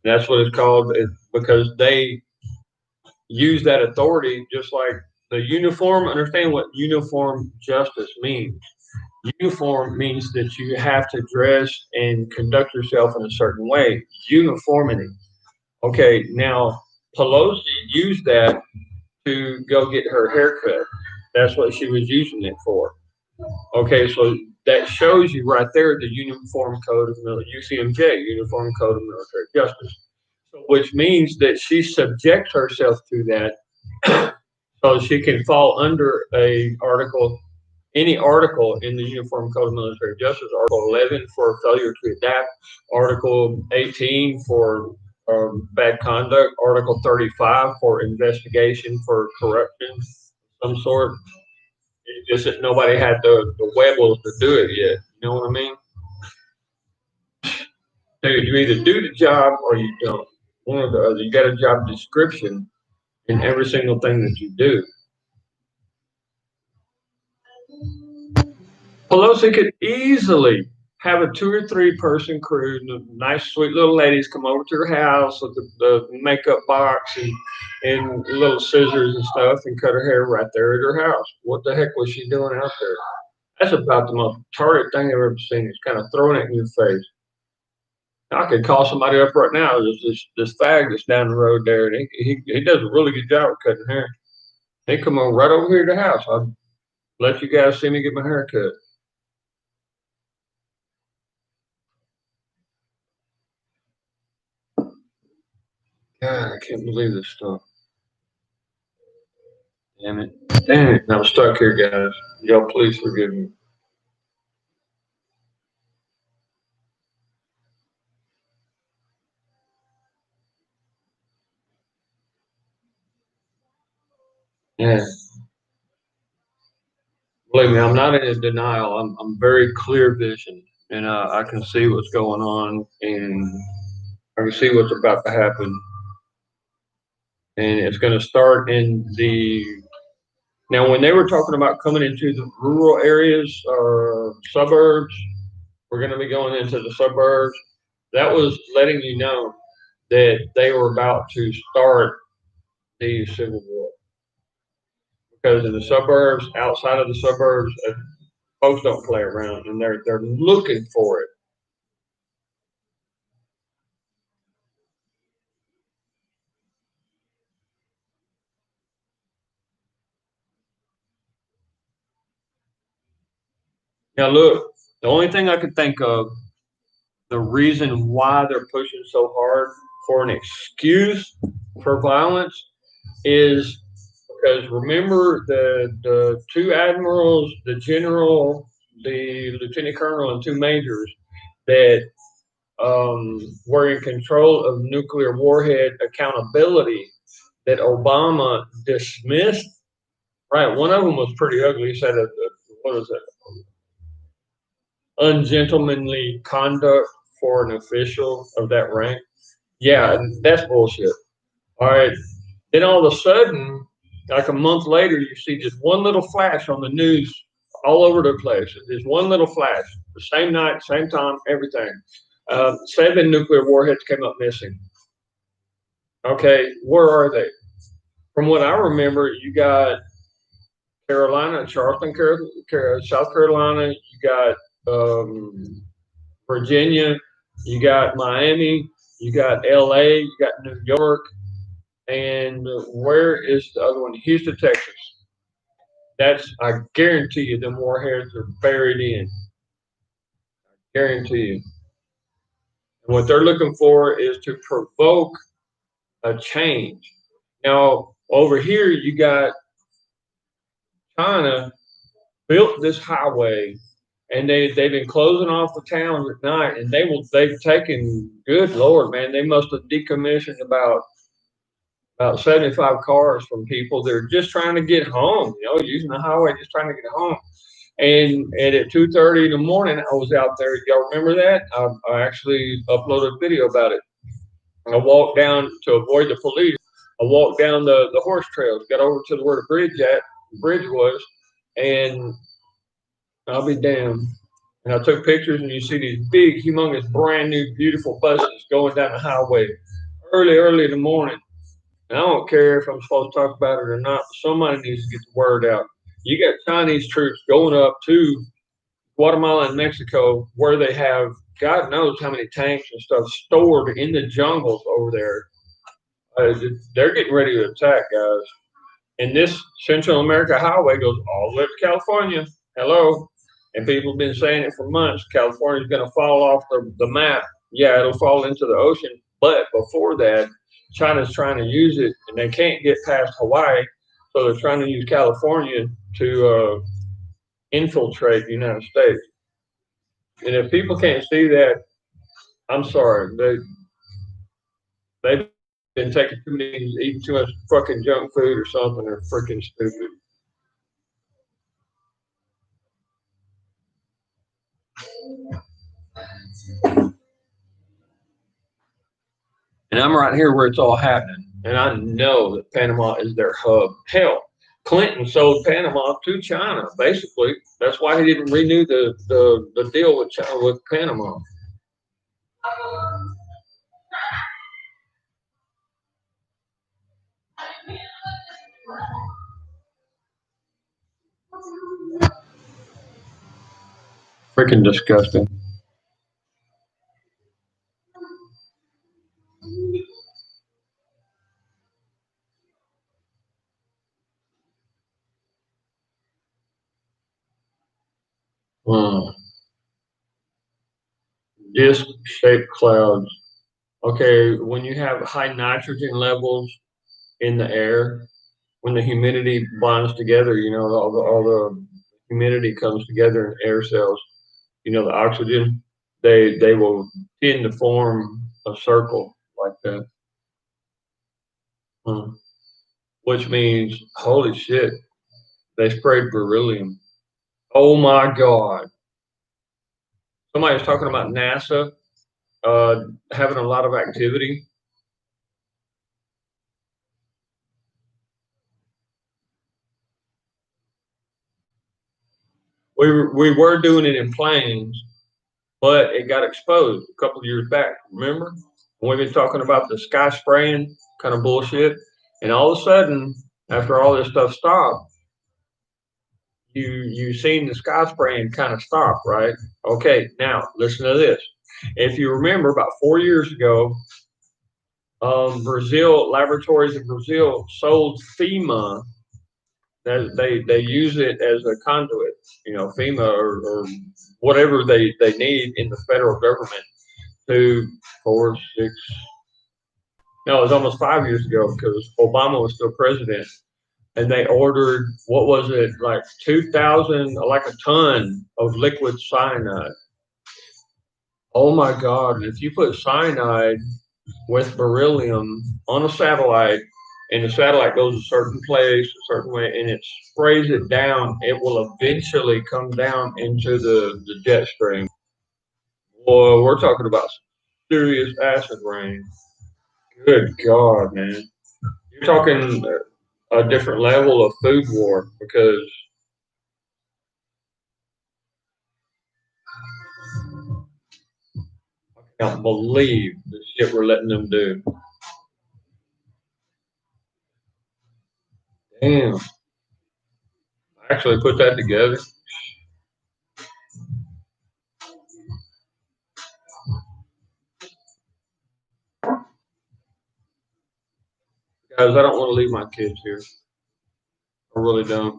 That's what it's called because they use that authority just like the uniform. Understand what uniform justice means. Uniform means that you have to dress and conduct yourself in a certain way. Uniformity. Okay, now Pelosi used that to go get her haircut. That's what she was using it for. Okay, so that shows you right there the Uniform Code of UCMJ, Uniform Code of Military Justice. So, which means that she subjects herself to that, so she can fall under any article in the Uniform Code of Military Justice, Article 11 for failure to adapt, Article 18 for bad conduct, Article 35 for investigation for corruption of some sort. It's just that nobody had the webbles to do it yet. You know what I mean? So you either do the job or you don't. One or the other. You got a job description in every single thing that you do. Pelosi could easily have a 2 or 3 person crew, nice, sweet little ladies come over to her house with the makeup box and little scissors and stuff and cut her hair right there at her house. What the heck was she doing out there? That's about the most retarded thing I've ever seen. It's kind of throwing it in your face. I could call somebody up right now. There's this fag that's down the road there, and he does a really good job of cutting hair. He come on right over here to the house. I'll let you guys see me get my hair cut. God, I can't believe this stuff. Damn it. Damn it. I'm stuck here, guys. Y'all please forgive me. Yeah. Believe me, I'm not in denial. I'm very clear vision, and I can see what's going on, and I can see what's about to happen. And it's going to start in the now. When they were talking about coming into the rural areas or suburbs, we're going to be going into the suburbs. That was letting you know that they were about to start the civil war because in the suburbs, outside of the suburbs, folks don't play around, and they're looking for it. Now, look, the only thing I could think of, the reason why they're pushing so hard for an excuse for violence is because remember the 2 admirals, the general, the lieutenant colonel, and 2 majors that were in control of nuclear warhead accountability that Obama dismissed. Right, one of them was pretty ugly. He said, "What is it? Ungentlemanly conduct for an official of that rank." Yeah, that's bullshit. All right. Then all of a sudden, like a month later, you see just one little flash on the news all over the place. Just one little flash, the same night, same time, everything. 7 nuclear warheads came up missing. Okay, where are they? From what I remember, you got Carolina, Charleston, South Carolina. You got Virginia. You got Miami. You got L.A. You got New York. And where is the other one? Houston, Texas. I guarantee you, them warheads are buried in. Guarantee you. And what they're looking for is to provoke a change. Now, over here, you got China built this highway, and they've been closing off the towns at night, and they've taken, good Lord, man, they must have decommissioned about 75 cars from people that are just trying to get home, using the highway, just trying to get home. And at 2:30 in the morning, I was out there. Y'all remember that? I actually uploaded a video about it. I walked down to avoid the police. I walked down the horse trails, got over to where the bridge was, and I'll be damned. And I took pictures, and you see these big, humongous, brand new, beautiful buses going down the highway early in the morning. And I don't care if I'm supposed to talk about it or not, but somebody needs to get the word out. You got Chinese troops going up to Guatemala and Mexico where they have God knows how many tanks and stuff stored in the jungles over there. They're getting ready to attack, guys. And this Central America highway goes all the way to California. Hello. And people have been saying it for months. California's going to fall off the map. Yeah, it'll fall into the ocean. But before that, China's trying to use it, and they can't get past Hawaii, so they're trying to use California to infiltrate the United States. And if people can't see that, I'm sorry, they've been taking too many, eating too much fucking junk food or something. They're freaking stupid. And I'm right here where it's all happening. And I know that Panama is their hub. Hell, Clinton sold Panama to China, basically. That's why he didn't renew the deal with China, with Panama. Freaking disgusting. Hmm. Disc-shaped clouds. Okay, when you have high nitrogen levels in the air, when the humidity bonds together, all the humidity comes together in air cells. The oxygen, they will tend to form a circle like that. Hmm. Which means, holy shit, they sprayed beryllium. Oh my God. Somebody was talking about NASA having a lot of activity. We were doing it in planes, but it got exposed a couple of years back. Remember? We've been talking about the sky spraying kind of bullshit. And all of a sudden, after all this stuff stopped, you seen the sky spraying kind of stop, right? Okay, now listen to this. If you remember, about 4 years ago, Brazil laboratories in Brazil sold FEMA. That they use it as a conduit, FEMA or whatever they need in the federal government to 4, 6. No, it was almost 5 years ago because Obama was still president, and they ordered what was it like 2,000, like a ton of liquid cyanide. Oh my God! If you put cyanide with beryllium on a satellite, and the satellite goes a certain place, a certain way, and it sprays it down, it will eventually come down into the jet stream. Boy, we're talking about serious acid rain. Good God, man! You're talking a different level of food war because I can't believe the shit we're letting them do. Damn. I actually put that together. Guys, I don't want to leave my kids here. I really don't.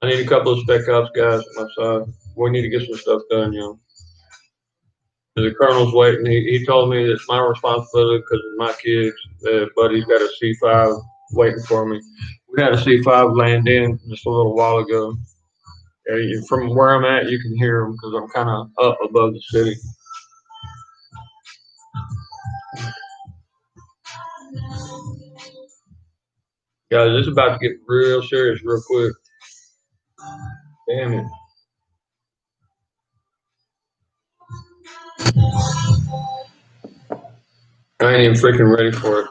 I need a couple of spec ops guys at my side. We need to get some stuff done. The colonel's waiting. He told me it's my responsibility because of my kids. Buddy's got a C5 waiting for me. We had a C5 land in just a little while ago. From where I'm at, you can hear them because I'm kind of up above the city. Guys, it's about to get real serious real quick. Damn it. I ain't even freaking ready for it.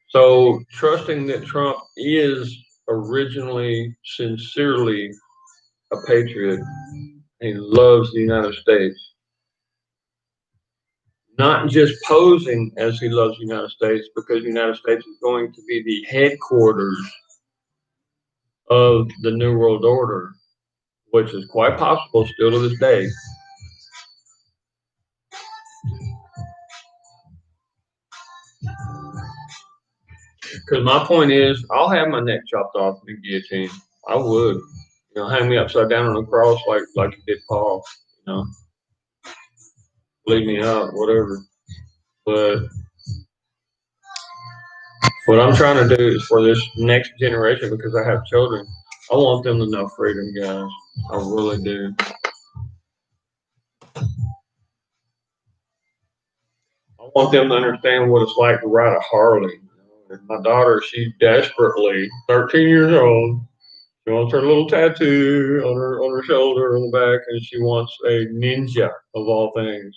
So, trusting that Trump is originally, sincerely a patriot, he loves the United States. Not just posing as he loves the United States, because the United States is going to be the headquarters of the New World Order, which is quite possible still to this day. Because my point is, I'll have my neck chopped off in a guillotine. I would. Hang me upside down on a cross like you did Paul. Leave me out, whatever. But What I'm trying to do is for this next generation, because I have children, I want them to know freedom, guys. I really do. I want them to understand what it's like to ride a Harley. And my daughter, she's desperately 13 years old. She wants her little tattoo on her shoulder on the back, and she wants a ninja of all things.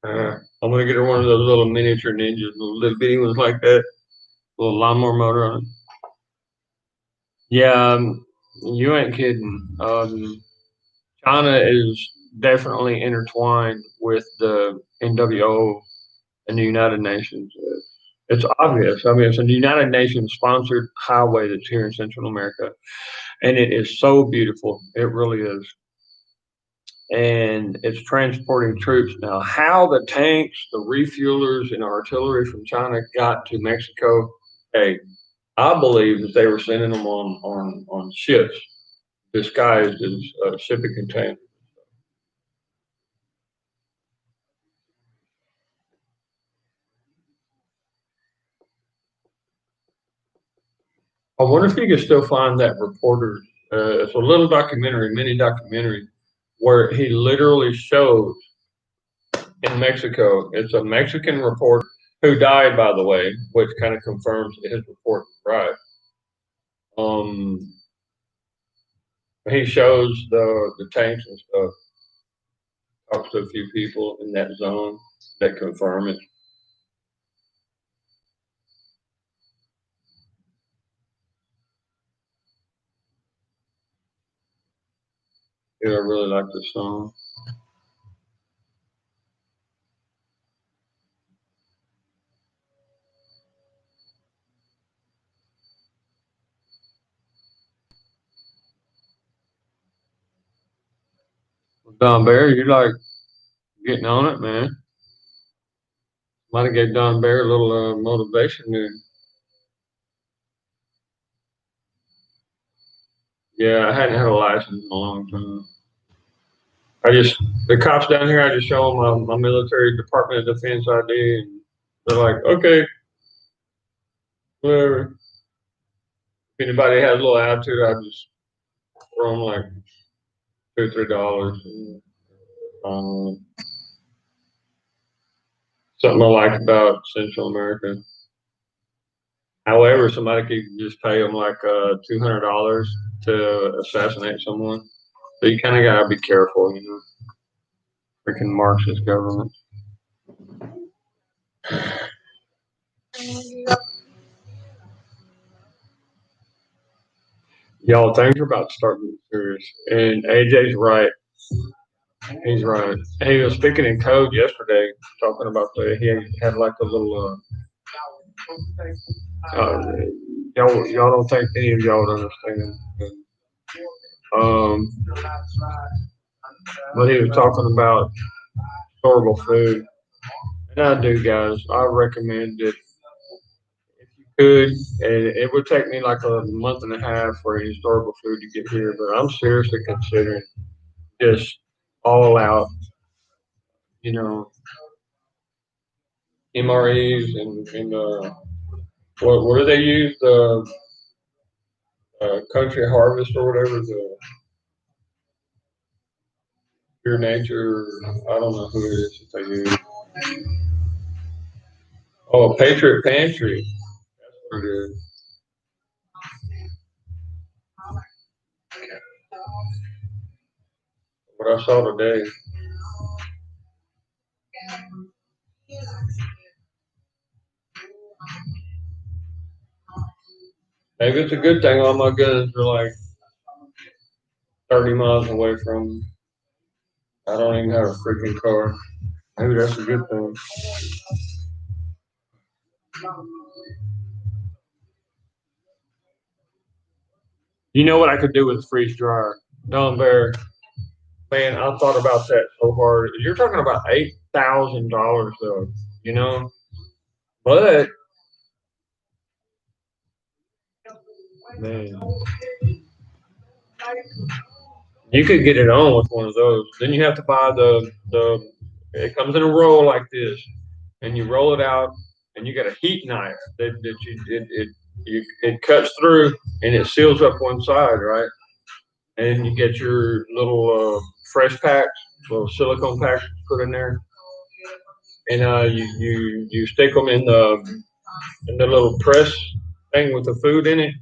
I'm gonna get her one of those little miniature ninjas, little bitty ones like that, little lawnmower motor on it. Yeah, you ain't kidding. China is definitely intertwined with the NWO and the United Nations. It's obvious. I mean, it's a United Nations sponsored highway that's here in Central America, and it is so beautiful. It really is. And it's transporting troops now. How the tanks, the refuelers, and artillery from China got to Mexico, hey, I believe that they were sending them on ships disguised as shipping containers. I wonder if you can still find that reporter. It's a little documentary, mini documentary, where he literally shows in Mexico. It's a Mexican reporter who died, by the way, which kind of confirms that his report was right. Um, he shows the tanks and stuff. Talks to a few people in that zone that confirm it. Yeah, I really like this song. Don Barry, you like getting on it, man. Might have gave Don Barry a little motivation there. Yeah, I hadn't had a license in a long time. I just the cops down here. I just show them my military Department of Defense ID, and they're like, okay, whatever. If anybody has a little attitude, I just throw them like $2 or $3. Um, Something I like about Central America. However, somebody could just pay them like $200 to assassinate someone. So you kind of gotta be careful, you know. Freaking Marxist government. Y'all, things are about to start getting serious. And AJ's right. He's right. He was speaking in code yesterday, talking about he had like a little. Y'all don't think any of y'all would understand. Um, but he was talking about storable food, and I do, guys. I recommend it if you could, and it would take me like a month and a half for any storable food to get here. But I'm seriously considering just all out, you know, MREs and what do they use? The Country Harvest or whatever, the Pure Nature. I don't know who it is that they use. Oh, Patriot Pantry. That's what it is. What I saw today. Maybe it's a good thing all my guns are like 30 miles away from me. I don't even have a freaking car. Maybe that's a good thing. You know what I could do with a freeze dryer? Don Bear, man, I thought about that so hard. You're talking about $8,000 though, you know? But man, you could get it on with one of those. Then you have to buy the it comes in a roll like this, and you roll it out and you got a heat knife that it cuts through and it seals up one side, right? And you get your little fresh packs, little silicone packs put in there, and you stick them in the little press thing with the food in it,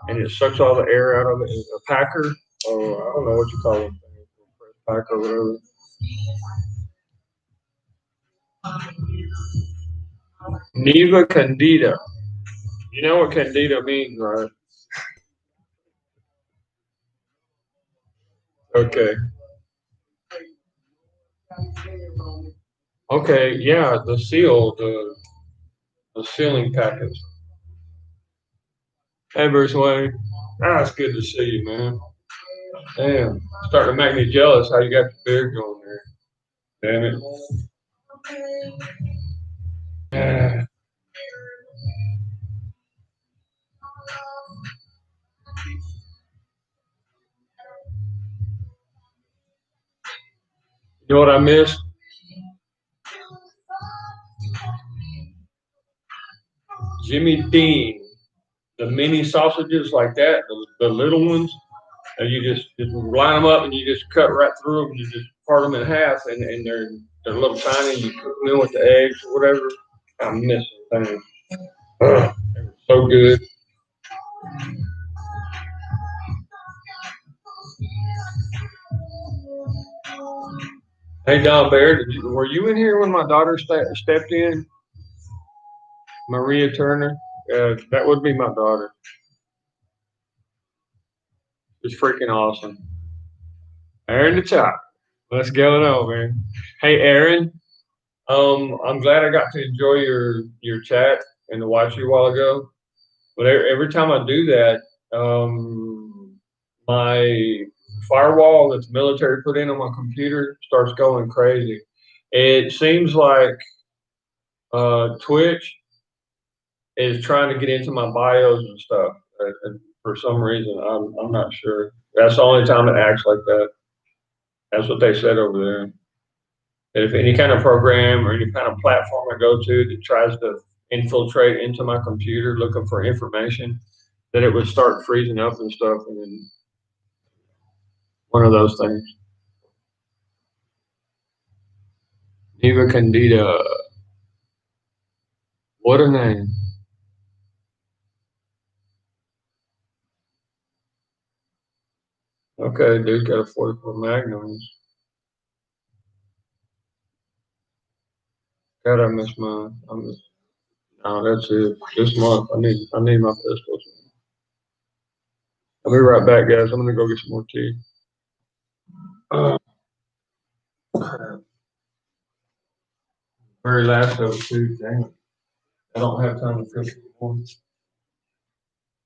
and it sucks all the air out of it. It's a packer, or I don't know what you call it, press packer or whatever. Neva candida. You know what candida means, right? Okay. Okay. Yeah, the sealing package. Hey, Bruce Wayne. Ah, it's good to see you, man. Damn, starting to make me jealous how you got the beard going there. Damn it. Ah, you know what I miss? Jimmy Dean. The mini sausages like that, the little ones. And you just line them up and you just cut right through them. You just part them in half, and they're a little tiny. You cook them in with the eggs or whatever. I miss them things. Ugh, they were so good. Hey Don Bear, were you in here when my daughter stepped in? Maria Turner. That would be my daughter. It's freaking awesome. Aaron the Chop. What's going on, man? Hey Aaron, I'm glad I got to enjoy your chat and to watch you a while ago. But every time I do that, my firewall that's military put in on my computer starts going crazy. It seems like Twitch is trying to get into my bios and stuff. And for some reason, I'm not sure. That's the only time it acts like that. That's what they said over there. That if any kind of program or any kind of platform I go to that tries to infiltrate into my computer looking for information, that it would start freezing up and stuff. And then one of those things. Eva Candida. What a name. Okay, dude got a 44 Magnum. God, I miss mine. I miss. No, that's it. This month, I need my pistols. I'll be right back, guys. I'm gonna go get some more tea. Uh, very last of it too. Dang it. I don't have time to fish anymore.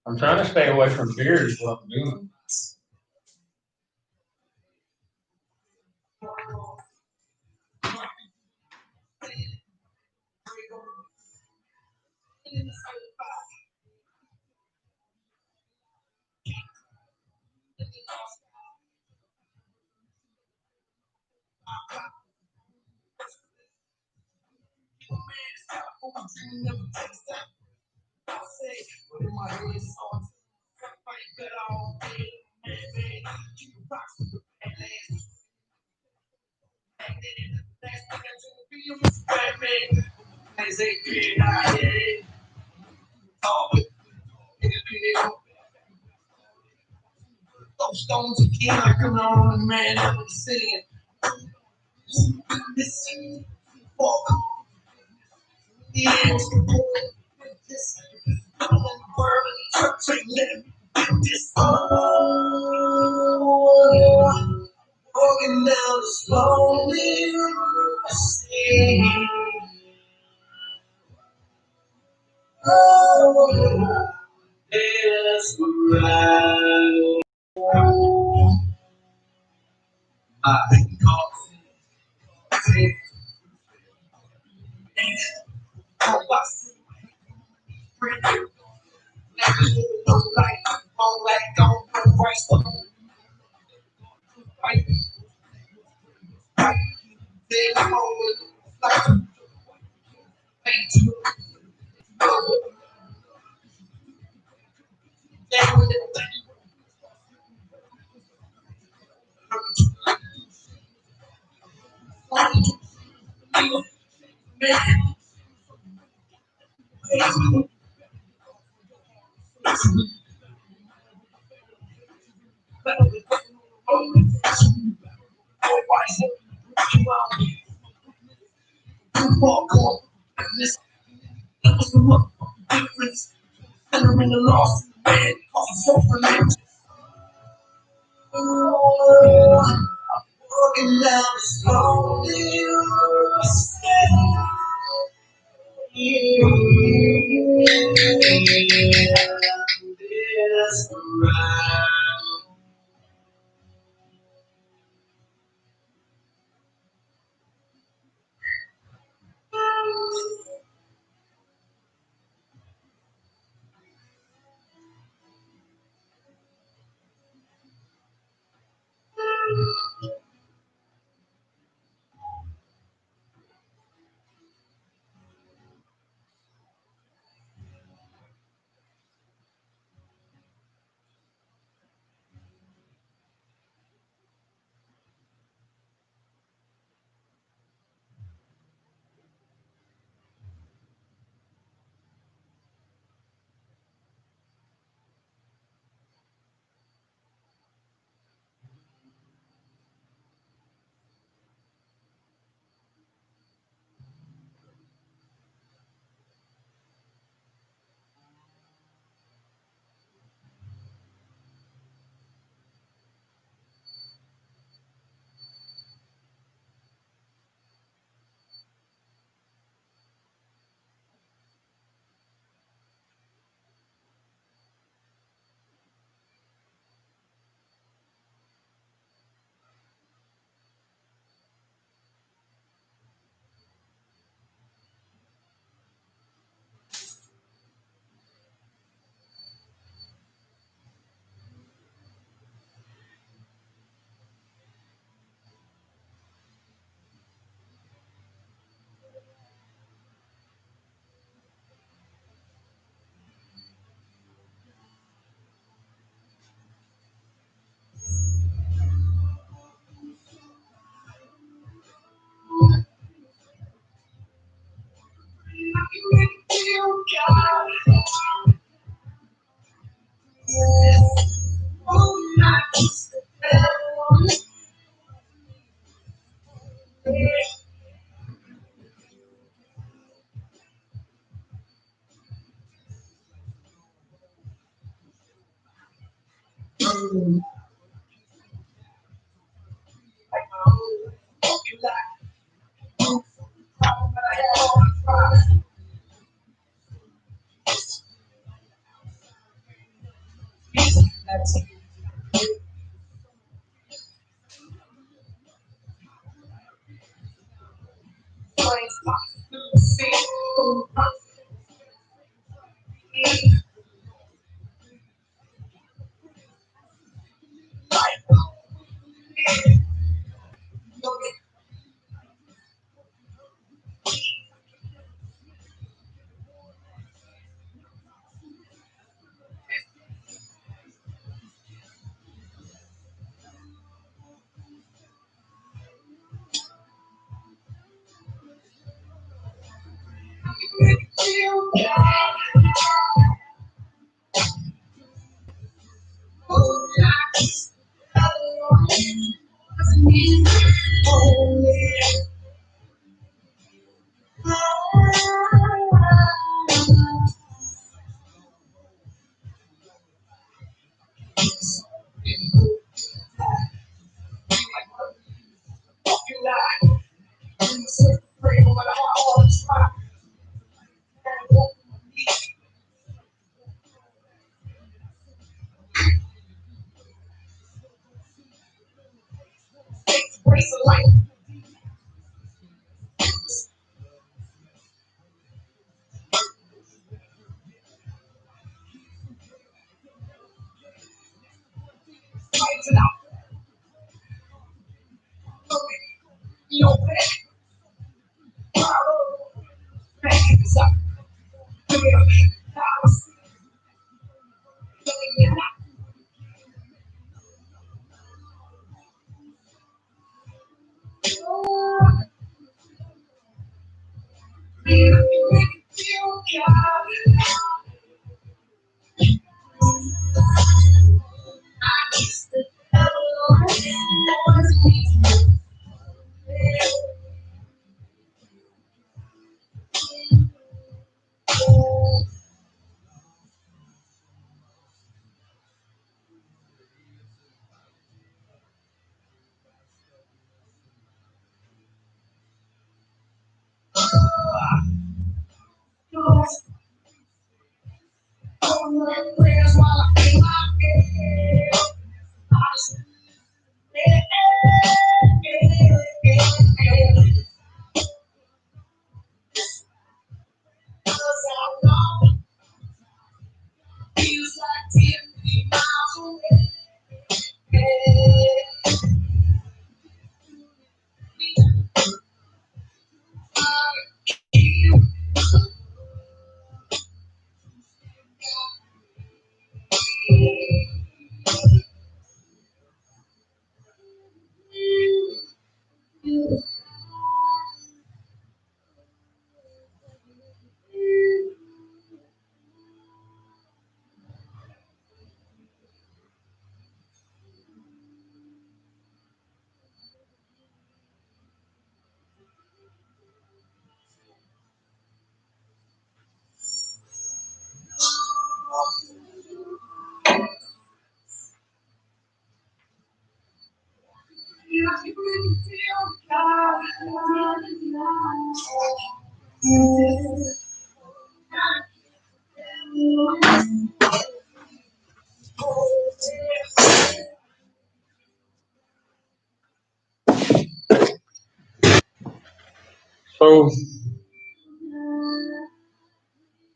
I'm trying to stay away from beer is what I'm doing. So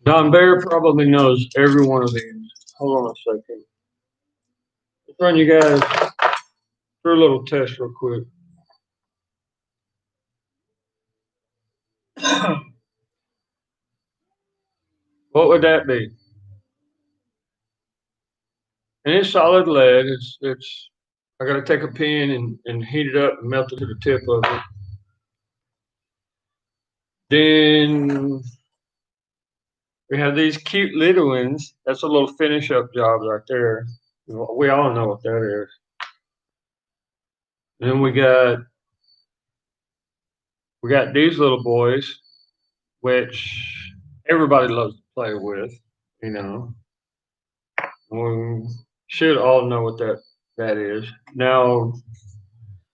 Don Bear probably knows every one of these. Hold on a second. Let's run you guys through a little test real quick. What would that be? And it's solid lead. It's I gotta take a pin and heat it up and melt it to the tip of it. Then we have these cute little ones. That's a little finish up job right there. We all know what that is. Then we got these little boys, which everybody loves to play with. You know, we should all know what that is. Now,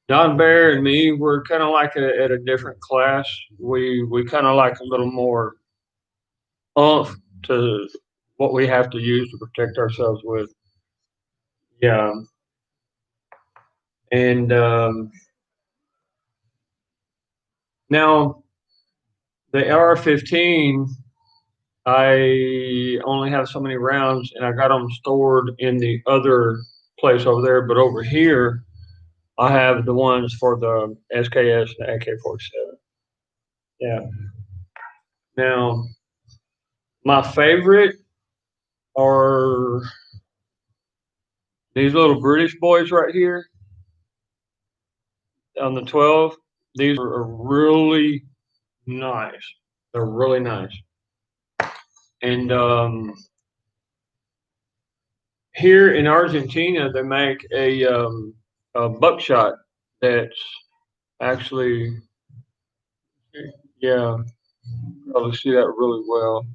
Don Bear and me, we're kind of like at a different class. We kind of like a little more oomph to what we have to use to protect ourselves with. Yeah, and now the AR-15, I only have so many rounds, and I got them stored in the other place over there. But over here, I have the ones for the SKS and the AK-47. Yeah. Now, my favorite are these little British boys right here on the 12. These are really nice. They're really nice. And here in Argentina, they make a buckshot that's actually, yeah, probably see that really well.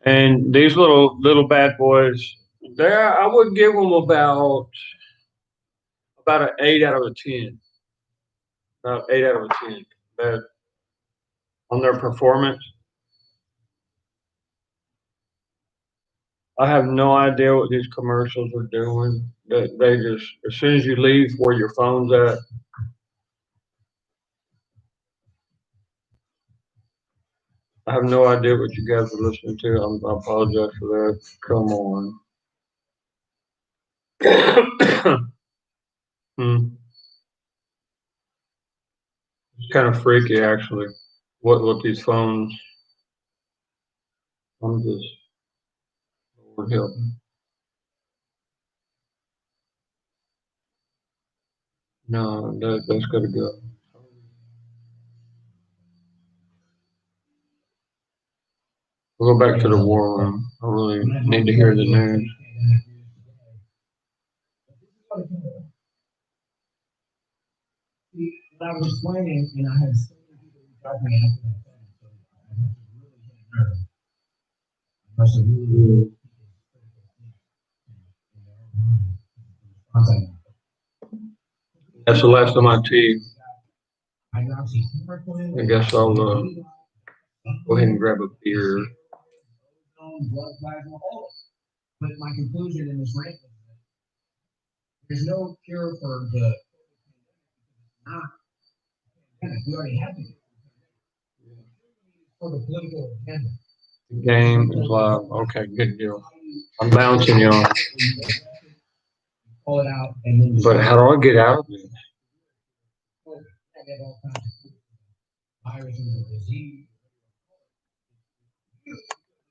And these little bad boys, there I would give them about an 8 out of 10. About 8 out of 10. That on their performance. I have no idea what these commercials are doing. They just, as soon as you leave where your phone's at, I have no idea what you guys are listening to. I apologize for that. Come on. Hmm. It's kind of freaky, actually. What these phones? I'm just Lord help me. No, that's got to go. We'll go back to the war room. I really need to hear the news. I was explaining, and I had so many people reach out to me after that, so I had to really That's the last of my tea. I guess I'll go ahead and grab a beer. But my conclusion in this rant is that there's no cure for the not. We already have it for the political agenda. The game is live. Okay, good deal. I'm bouncing, y'all. Call it out, and then. But how do I get out of this? Viruses and disease.